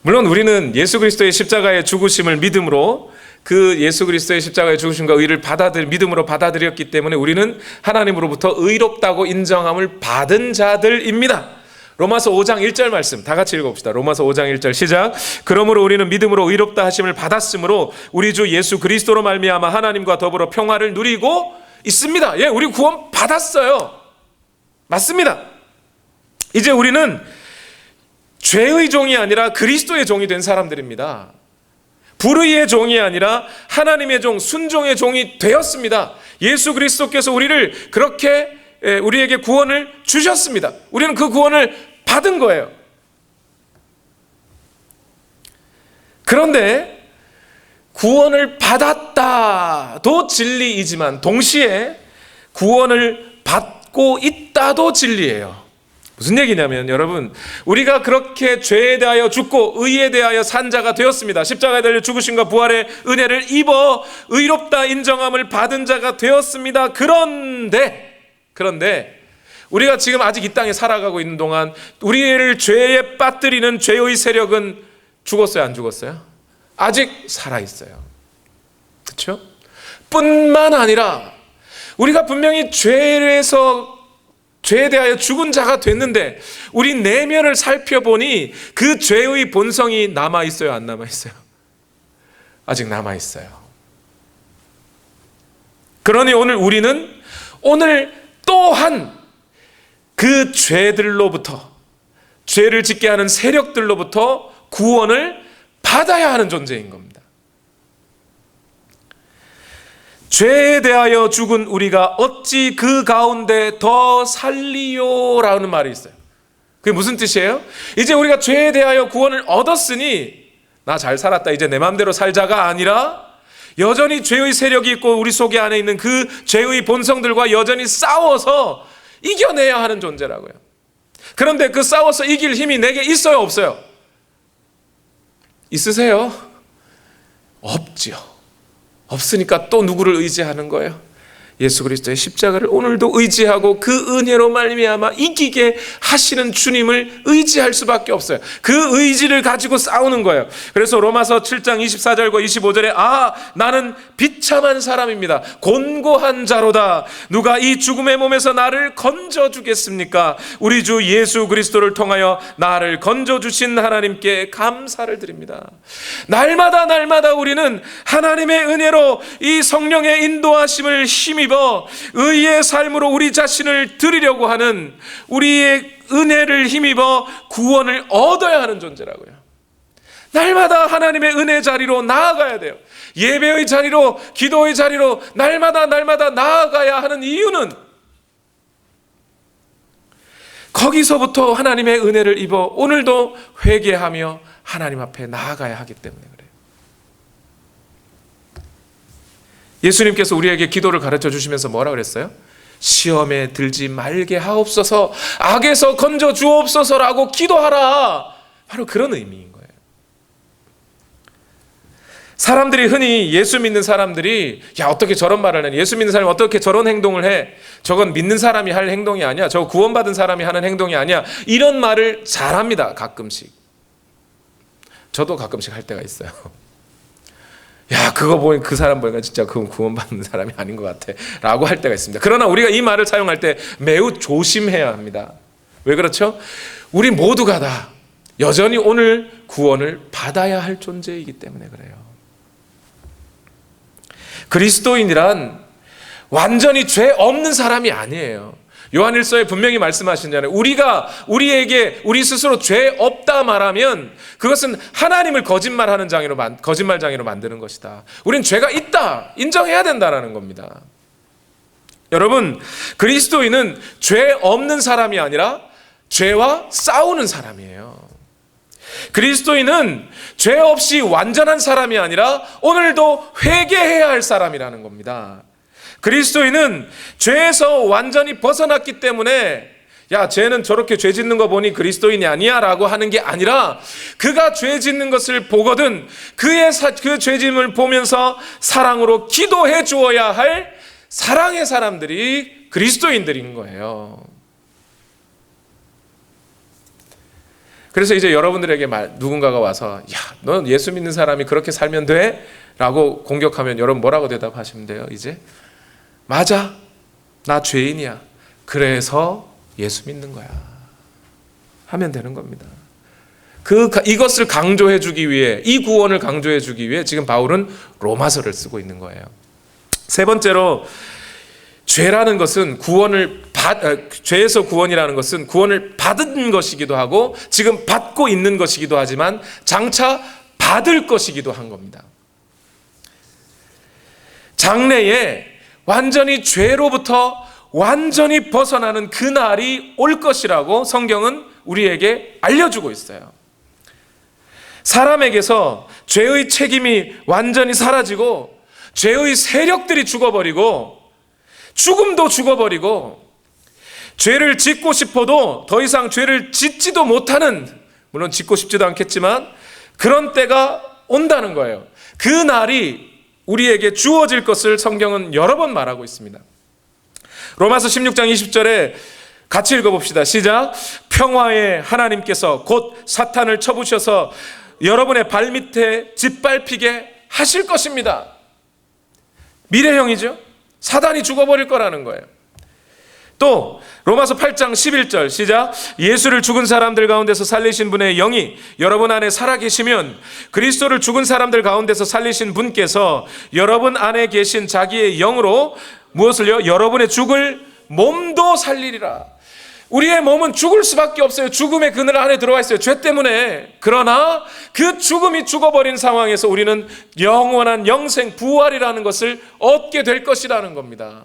물론 우리는 예수 그리스도의 십자가의 죽으심을 믿음으로, 그 예수 그리스도의 십자가의 죽으심과 의를 믿음으로 받아들였기 때문에 우리는 하나님으로부터 의롭다고 인정함을 받은 자들입니다. 로마서 5장 1절 말씀 다 같이 읽어봅시다. 로마서 5장 1절 시작. 그러므로 우리는 믿음으로 의롭다 하심을 받았으므로 우리 주 예수 그리스도로 말미암아 하나님과 더불어 평화를 누리고 있습니다. 예, 우리 구원 받았어요. 맞습니다. 이제 우리는 죄의 종이 아니라 그리스도의 종이 된 사람들입니다. 불의의 종이 아니라 하나님의 종, 순종의 종이 되었습니다. 예수 그리스도께서 우리를 그렇게 우리에게 구원을 주셨습니다. 우리는 그 구원을 받은 거예요. 그런데 구원을 받았다도 진리이지만 동시에 구원을 받고 있다도 진리예요. 무슨 얘기냐면 여러분, 우리가 그렇게 죄에 대하여 죽고 의에 대하여 산 자가 되었습니다. 십자가에 달려 죽으심과 부활의 은혜를 입어 의롭다 인정함을 받은 자가 되었습니다. 그런데 우리가 지금 아직 이 땅에 살아가고 있는 동안 우리를 죄에 빠뜨리는 죄의 세력은 죽었어요, 안 죽었어요? 아직 살아있어요. 그렇죠? 뿐만 아니라 우리가 분명히 죄에 대하여 죽은 자가 됐는데 우리 내면을 살펴보니 그 죄의 본성이 남아있어요, 안 남아있어요? 아직 남아있어요. 그러니 우리는 오늘 또한 그 죄들로부터, 죄를 짓게 하는 세력들로부터 구원을 받아야 하는 존재인 겁니다. 죄에 대하여 죽은 우리가 어찌 그 가운데 더 살리요라는 말이 있어요. 그게 무슨 뜻이에요? 이제 우리가 죄에 대하여 구원을 얻었으니 나 잘 살았다, 이제 내 마음대로 살자가 아니라 여전히 죄의 세력이 있고 우리 속에 안에 있는 그 죄의 본성들과 여전히 싸워서 이겨내야 하는 존재라고요. 그런데 그 싸워서 이길 힘이 내게 있어요, 없어요? 있으세요? 없지요. 없으니까 또 누구를 의지하는 거예요? 예수 그리스도의 십자가를 오늘도 의지하고 그 은혜로 말미암아 이기게 하시는 주님을 의지할 수밖에 없어요. 그 의지를 가지고 싸우는 거예요. 그래서 로마서 7장 24절과 25절에 나는 비참한 사람입니다. 곤고한 자로다. 누가 이 죽음의 몸에서 나를 건져주겠습니까? 우리 주 예수 그리스도를 통하여 나를 건져주신 하나님께 감사를 드립니다. 날마다 우리는 하나님의 은혜로 이 성령의 인도하심을 힘입어 의의 삶으로 우리 자신을 드리려고 하는, 우리의 은혜를 힘입어 구원을 얻어야 하는 존재라고요. 날마다 하나님의 은혜 자리로 나아가야 돼요. 예배의 자리로, 기도의 자리로 날마다 나아가야 하는 이유는 거기서부터 하나님의 은혜를 입어 오늘도 회개하며 하나님 앞에 나아가야 하기 때문에 그래요. 예수님께서 우리에게 기도를 가르쳐 주시면서 뭐라 그랬어요? 시험에 들지 말게 하옵소서, 악에서 건져 주옵소서라고 기도하라. 바로 그런 의미인 거예요. 사람들이 흔히 예수 믿는 사람들이 어떻게 저런 말을 하냐, 예수 믿는 사람이 어떻게 저런 행동을 해, 저건 믿는 사람이 할 행동이 아니야, 저거 구원받은 사람이 하는 행동이 아니야, 이런 말을 잘합니다. 가끔씩. 저도 가끔씩 할 때가 있어요. 야, 그거 보니 그 사람 보니까 진짜 그건 구원받는 사람이 아닌 것 같아 라고 할 때가 있습니다. 그러나 우리가 이 말을 사용할 때 매우 조심해야 합니다. 왜 그렇죠? 우리 모두가 다 여전히 오늘 구원을 받아야 할 존재이기 때문에 그래요. 그리스도인이란 완전히 죄 없는 사람이 아니에요. 요한일서에 분명히 말씀하시잖아요. 우리에게 우리 스스로 죄 없다 말하면 그것은 하나님을 거짓말장애로 만드는 것이다. 우린 죄가 있다 인정해야 된다라는 겁니다. 여러분, 그리스도인은 죄 없는 사람이 아니라 죄와 싸우는 사람이에요. 그리스도인은 죄 없이 완전한 사람이 아니라 오늘도 회개해야 할 사람이라는 겁니다. 그리스도인은 죄에서 완전히 벗어났기 때문에 야, 쟤는 저렇게 죄 짓는 거 보니 그리스도인이 아니야 라고 하는 게 아니라 그가 죄 짓는 것을 보거든 그 죄 짓음을 보면서 사랑으로 기도해 주어야 할 사랑의 사람들이 그리스도인들인 거예요. 그래서 이제 여러분들에게 누군가가 와서 야, 넌 예수 믿는 사람이 그렇게 살면 돼? 라고 공격하면 여러분 뭐라고 대답하시면 돼요? 이제 맞아, 나 죄인이야. 그래서 예수 믿는 거야 하면 되는 겁니다. 이것을 강조해 주기 위해, 이 구원을 강조해 주기 위해 지금 바울은 로마서를 쓰고 있는 거예요. 세 번째로 죄라는 것은 죄에서 구원이라는 것은 구원을 받은 것이기도 하고 지금 받고 있는 것이기도 하지만 장차 받을 것이기도 한 겁니다. 장래에 완전히 죄로부터 완전히 벗어나는 그날이 올 것이라고 성경은 우리에게 알려주고 있어요. 사람에게서 죄의 책임이 완전히 사라지고 죄의 세력들이 죽어버리고 죽음도 죽어버리고 죄를 짓고 싶어도 더 이상 죄를 짓지도 못하는, 물론 짓고 싶지도 않겠지만 그런 때가 온다는 거예요. 그 날이 우리에게 주어질 것을 성경은 여러 번 말하고 있습니다. 로마서 16장 20절에 같이 읽어봅시다. 시작. 평화의 하나님께서 곧 사탄을 쳐부셔서 여러분의 발밑에 짓밟히게 하실 것입니다. 미래형이죠. 사단이 죽어버릴 거라는 거예요. 또 로마서 8장 11절 시작. 예수를 죽은 사람들 가운데서 살리신 분의 영이 여러분 안에 살아계시면 그리스도를 죽은 사람들 가운데서 살리신 분께서 여러분 안에 계신 자기의 영으로 무엇을요? 여러분의 죽을 몸도 살리리라. 우리의 몸은 죽을 수밖에 없어요. 죽음의 그늘 안에 들어와 있어요. 죄 때문에. 그러나 그 죽음이 죽어버린 상황에서 우리는 영원한 영생 부활이라는 것을 얻게 될 것이라는 겁니다.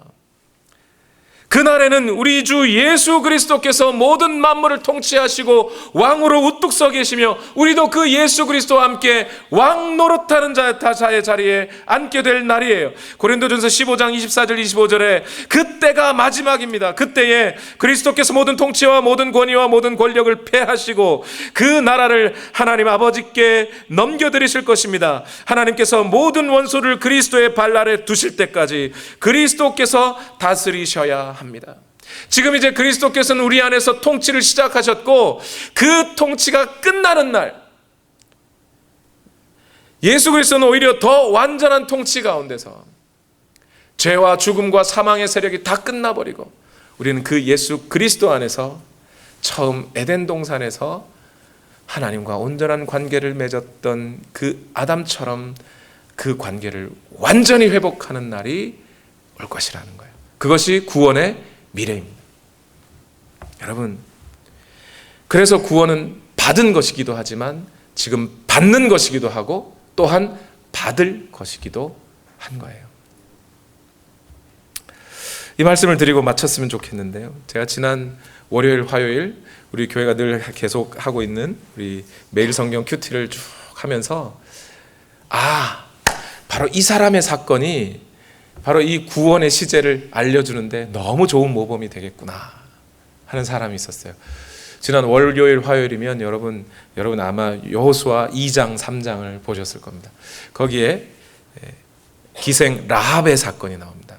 그날에는 우리 주 예수 그리스도께서 모든 만물을 통치하시고 왕으로 우뚝 서 계시며 우리도 그 예수 그리스도와 함께 왕 노릇하는 자의 자리에 앉게 될 날이에요. 고린도전서 15장 24절 25절에 그때가 마지막입니다. 그때에 그리스도께서 모든 통치와 모든 권위와 모든 권력을 패하시고 그 나라를 하나님 아버지께 넘겨드리실 것입니다. 하나님께서 모든 원수를 그리스도의 발 아래 두실 때까지 그리스도께서 다스리셔야 합니다. 지금 이제 그리스도께서는 우리 안에서 통치를 시작하셨고 그 통치가 끝나는 날 예수 그리스도는 오히려 더 완전한 통치 가운데서 죄와 죽음과 사망의 세력이 다 끝나버리고 우리는 그 예수 그리스도 안에서 처음 에덴 동산에서 하나님과 온전한 관계를 맺었던 그 아담처럼 그 관계를 완전히 회복하는 날이 올 것이라는 거예요. 그것이 구원의 미래입니다. 여러분, 그래서 구원은 받은 것이기도 하지만 지금 받는 것이기도 하고 또한 받을 것이기도 한 거예요. 이 말씀을 드리고 마쳤으면 좋겠는데요. 제가 지난 월요일, 화요일 우리 교회가 늘 계속 하고 있는 우리 매일 성경 큐티를 쭉 하면서 바로 이 사람의 사건이 바로 이 구원의 시제를 알려주는데 너무 좋은 모범이 되겠구나 하는 사람이 있었어요. 지난 월요일, 화요일이면 여러분 아마 여호수아 2장, 3장을 보셨을 겁니다. 거기에 기생 라합의 사건이 나옵니다.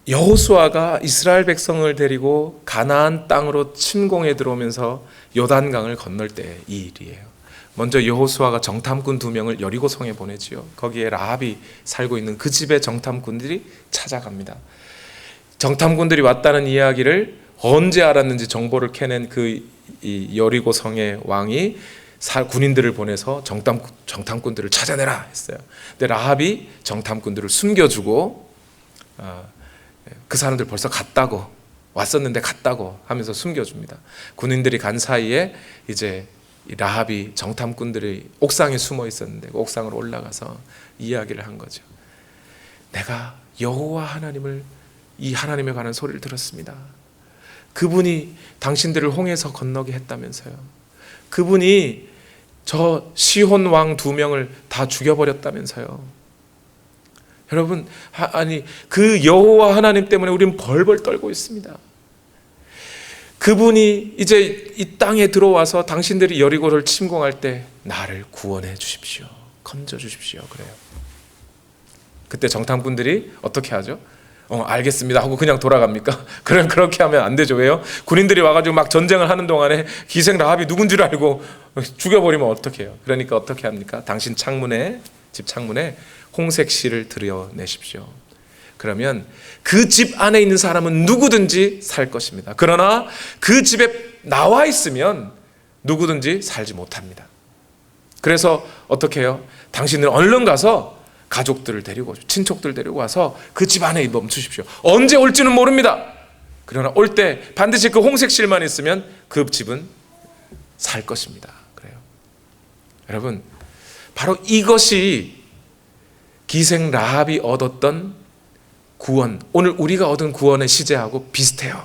여호수아가 이스라엘 백성을 데리고 가나안 땅으로 침공해 들어오면서 요단강을 건널 때 이 일이에요. 먼저 여호수아가 정탐꾼 2명을 여리고성에 보내지요. 거기에 라합이 살고 있는 그 집에 정탐꾼들이 찾아갑니다. 정탐꾼들이 왔다는 이야기를 언제 알았는지 정보를 캐낸 이 여리고성의 왕이 군인들을 보내서 정탐꾼들을 찾아내라 했어요. 근데 라합이 정탐꾼들을 숨겨주고 그 사람들 벌써 갔다고, 왔었는데 갔다고 하면서 숨겨줍니다. 군인들이 간 사이에 이제 라합이 정탐꾼들이 옥상에 숨어 있었는데 그 옥상으로 올라가서 이야기를 한 거죠. 내가 여호와 하나님을, 이 하나님에 관한 소리를 들었습니다. 그분이 당신들을 홍해에서 건너게 했다면서요. 그분이 저 시혼 왕 2명을 다 죽여버렸다면서요. 여러분, 아니 그 여호와 하나님 때문에 우리는 벌벌 떨고 있습니다. 그분이 이제 이 땅에 들어와서 당신들이 여리고를 침공할 때 나를 구원해 주십시오, 건져 주십시오 그래요. 그때 정탐꾼들이 어떻게 하죠? 알겠습니다 하고 그냥 돌아갑니까? 그렇게 하면 안 되죠. 왜요? 군인들이 와가지고 막 전쟁을 하는 동안에 기생 라합이 누군 줄 알고 죽여버리면 어떡해요? 그러니까 어떻게 합니까? 당신 집 창문에 홍색 실을 들여내십시오. 그러면 그 집 안에 있는 사람은 누구든지 살 것입니다. 그러나 그 집에 나와 있으면 누구든지 살지 못합니다. 그래서 어떻게 해요? 당신은 얼른 가서 가족들을 데리고, 친척들 데리고 와서 그 집 안에 멈추십시오. 언제 올지는 모릅니다. 그러나 올 때 반드시 그 홍색 실만 있으면 그 집은 살 것입니다. 그래요. 여러분, 바로 이것이 기생 라합이 얻었던 구원, 오늘 우리가 얻은 구원의 시제하고 비슷해요.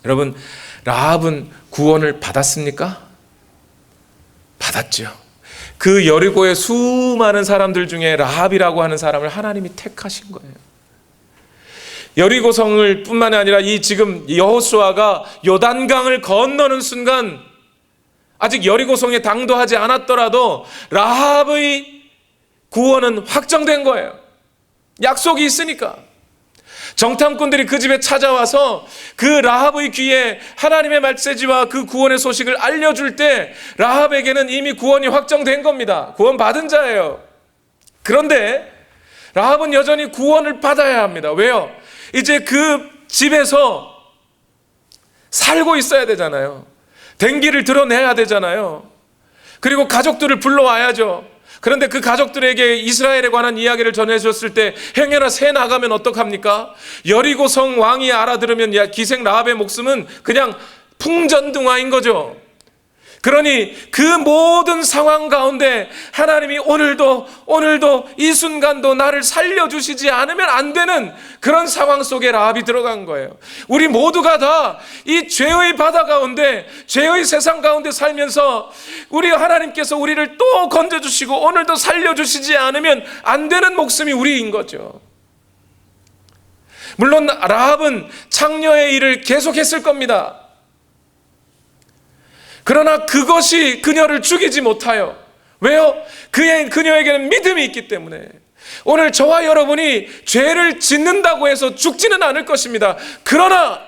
여러분, 라합은 구원을 받았습니까? 받았죠. 그 여리고의 수많은 사람들 중에 라합이라고 하는 사람을 하나님이 택하신 거예요. 여리고성을 뿐만이 아니라 이 지금 여호수아가 요단강을 건너는 순간 아직 여리고성에 당도하지 않았더라도 라합의 구원은 확정된 거예요. 약속이 있으니까. 정탐꾼들이 그 집에 찾아와서 그 라합의 귀에 하나님의 메시지와 그 구원의 소식을 알려줄 때 라합에게는 이미 구원이 확정된 겁니다. 구원 받은 자예요. 그런데 라합은 여전히 구원을 받아야 합니다. 왜요? 이제 그 집에서 살고 있어야 되잖아요. 댕기를 드러내야 되잖아요. 그리고 가족들을 불러와야죠. 그런데 그 가족들에게 이스라엘에 관한 이야기를 전해줬을 때 행여나 새 나가면 어떡합니까? 여리고성 왕이 알아들으면 기생 라합의 목숨은 그냥 풍전등화인 거죠. 그러니 그 모든 상황 가운데 하나님이 오늘도 이 순간도 나를 살려주시지 않으면 안 되는 그런 상황 속에 라합이 들어간 거예요. 우리 모두가 다 이 죄의 바다 가운데, 죄의 세상 가운데 살면서 우리 하나님께서 우리를 또 건져주시고 오늘도 살려주시지 않으면 안 되는 목숨이 우리인 거죠. 물론 라합은 창녀의 일을 계속했을 겁니다. 그러나 그것이 그녀를 죽이지 못하여, 왜요? 그녀에게는 믿음이 있기 때문에. 오늘 저와 여러분이 죄를 짓는다고 해서 죽지는 않을 것입니다. 그러나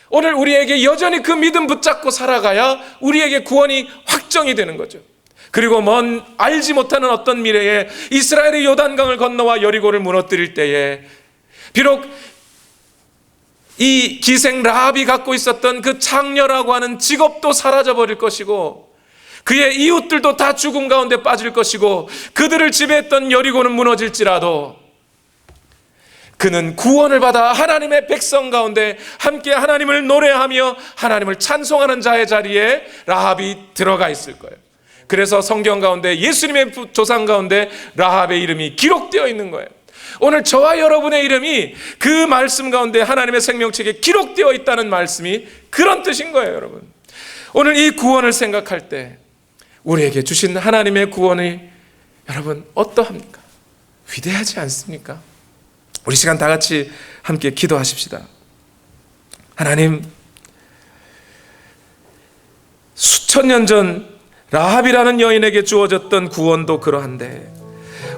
오늘 우리에게 여전히 그 믿음 붙잡고 살아가야 우리에게 구원이 확정이 되는 거죠. 그리고 알지 못하는 어떤 미래에 이스라엘의 요단강을 건너와 여리고를 무너뜨릴 때에 비록 이 기생 라합이 갖고 있었던 그 창녀라고 하는 직업도 사라져버릴 것이고 그의 이웃들도 다 죽음 가운데 빠질 것이고 그들을 지배했던 여리고는 무너질지라도 그는 구원을 받아 하나님의 백성 가운데 함께 하나님을 노래하며 하나님을 찬송하는 자의 자리에 라합이 들어가 있을 거예요. 그래서 성경 가운데 예수님의 조상 가운데 라합의 이름이 기록되어 있는 거예요. 오늘 저와 여러분의 이름이 그 말씀 가운데 하나님의 생명책에 기록되어 있다는 말씀이 그런 뜻인 거예요. 여러분, 오늘 이 구원을 생각할 때 우리에게 주신 하나님의 구원이 여러분 어떠합니까? 위대하지 않습니까? 우리 시간 다 같이 함께 기도하십시다. 하나님, 수천 년 전 라합이라는 여인에게 주어졌던 구원도 그러한데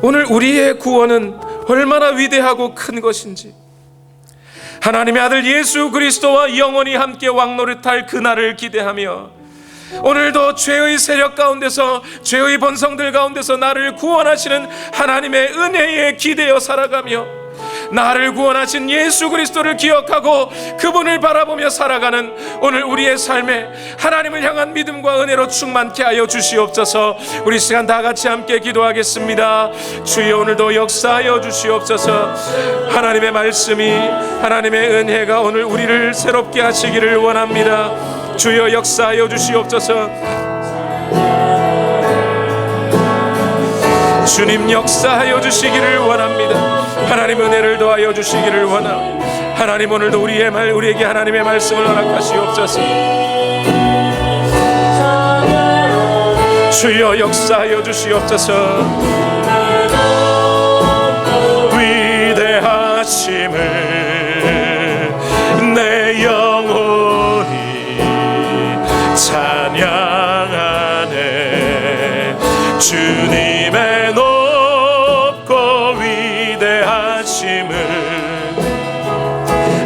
오늘 우리의 구원은 얼마나 위대하고 큰 것인지, 하나님의 아들 예수 그리스도와 영원히 함께 왕노릇할 그날을 기대하며 오늘도 죄의 세력 가운데서, 죄의 본성들 가운데서 나를 구원하시는 하나님의 은혜에 기대어 살아가며 나를 구원하신 예수 그리스도를 기억하고 그분을 바라보며 살아가는 오늘 우리의 삶에 하나님을 향한 믿음과 은혜로 충만케 하여 주시옵소서. 우리 시간 다 같이 함께 기도하겠습니다. 주여, 오늘도 역사하여 주시옵소서. 하나님의 말씀이, 하나님의 은혜가 오늘 우리를 새롭게 하시기를 원합니다. 주여, 역사하여 주시옵소서. 주님, 역사하여 주시기를 원합니다. 하나님, 은혜를 더하여 주시기를 원하오. 하나님, 오늘도 우리에게 하나님의 말씀을 허락하시옵소서. 주여, 역사하여 주시옵소서. 위대하심을 내 영혼이 찬양하네. 주님의 높고 위대하심을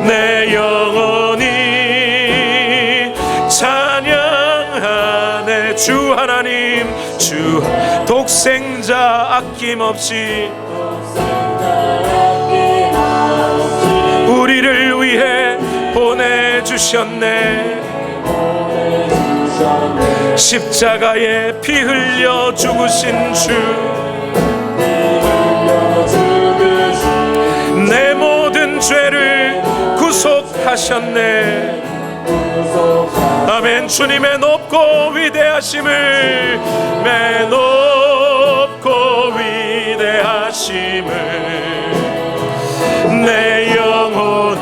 내 영혼이 찬양하네. 주 하나님, 주 독생자 아낌없이 우리를 위해 보내주셨네. 십자가에 피 흘려 죽으신 주, 내 모든 죄를 구속하셨네. 아멘. 주님의 높고 위대하심을, 내 높고 위대하심을 내 영혼이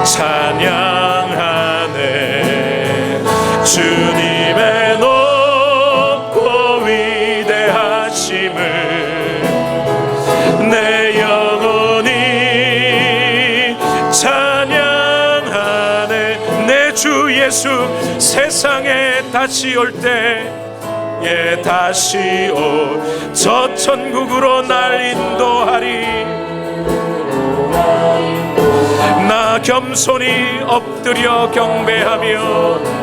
찬양하네. 주님의 높고 위대하심을 내 영혼이 찬양하네. 내 주 예수 세상에 다시 올 때, 예, 다시 오 저 천국으로 날 인도하리. 나 겸손히 엎드려 경배하며,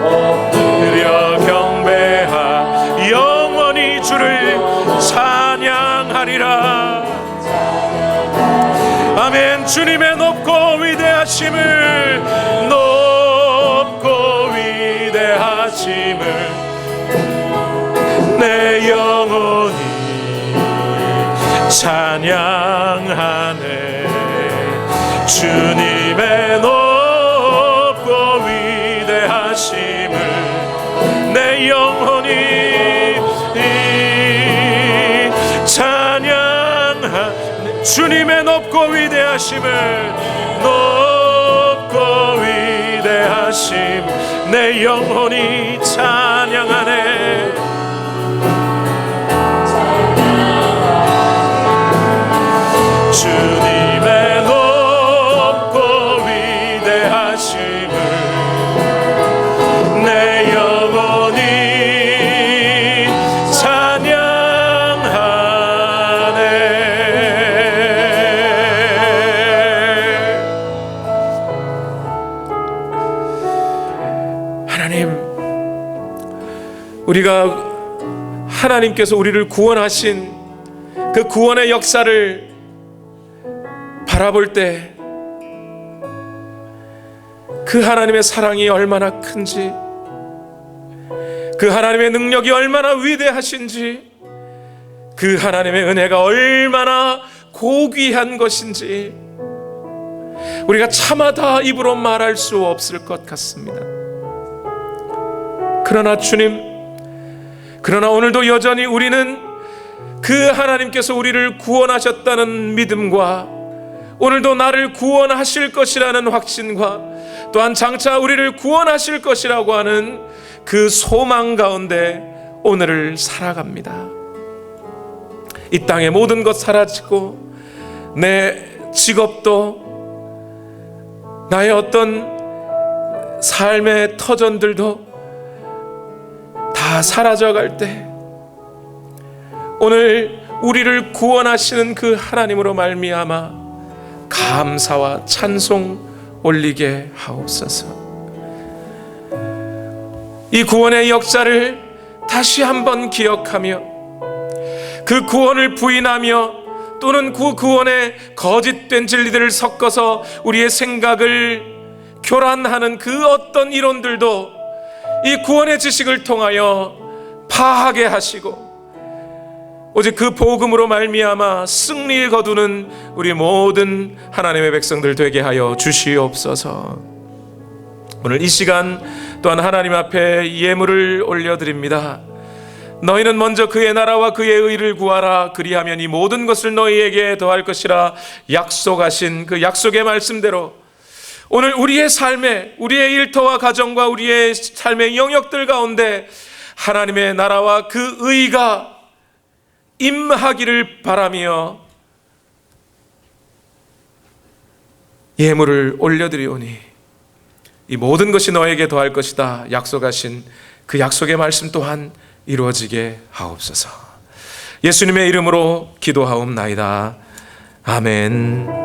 엎드려 경배하 영원히 주를 찬양하리라. 아멘. 주님의 높고 위대하심을, 높고 위대하심을 내 영혼이 찬양하네. 주님의 높고 위대하심을 내 영혼이 찬양하네. 주님의 높고 위대하심을, 높고 위대하심 내 영혼이 찬양하네. 주님의 높고 위대하심을 내 영혼이 찬양하네. 하나님, 우리가 하나님께서 우리를 구원하신 그 구원의 역사를 바라볼 때 그 하나님의 사랑이 얼마나 큰지, 그 하나님의 능력이 얼마나 위대하신지, 그 하나님의 은혜가 얼마나 고귀한 것인지 우리가 차마 다 입으로 말할 수 없을 것 같습니다. 그러나 주님, 그러나 오늘도 여전히 우리는 그 하나님께서 우리를 구원하셨다는 믿음과 오늘도 나를 구원하실 것이라는 확신과 또한 장차 우리를 구원하실 것이라고 하는 그 소망 가운데 오늘을 살아갑니다. 이 땅의 모든 것 사라지고 내 직업도 나의 어떤 삶의 터전들도 다 사라져갈 때 오늘 우리를 구원하시는 그 하나님으로 말미암아 감사와 찬송 올리게 하옵소서. 이 구원의 역사를 다시 한번 기억하며 그 구원을 부인하며 또는 그 구원에 거짓된 진리들을 섞어서 우리의 생각을 교란하는 그 어떤 이론들도 이 구원의 지식을 통하여 파하게 하시고 오직 그 복음으로 말미암아 승리를 거두는 우리 모든 하나님의 백성들 되게 하여 주시옵소서. 오늘 이 시간 또한 하나님 앞에 예물을 올려드립니다. 너희는 먼저 그의 나라와 그의 의를 구하라. 그리하면 이 모든 것을 너희에게 더할 것이라 약속하신 그 약속의 말씀대로 오늘 우리의 삶에, 우리의 일터와 가정과 우리의 삶의 영역들 가운데 하나님의 나라와 그 의가 임하기를 바라며 예물을 올려드리오니 이 모든 것이 너에게 더할 것이다 약속하신 그 약속의 말씀 또한 이루어지게 하옵소서. 예수님의 이름으로 기도하옵나이다. 아멘.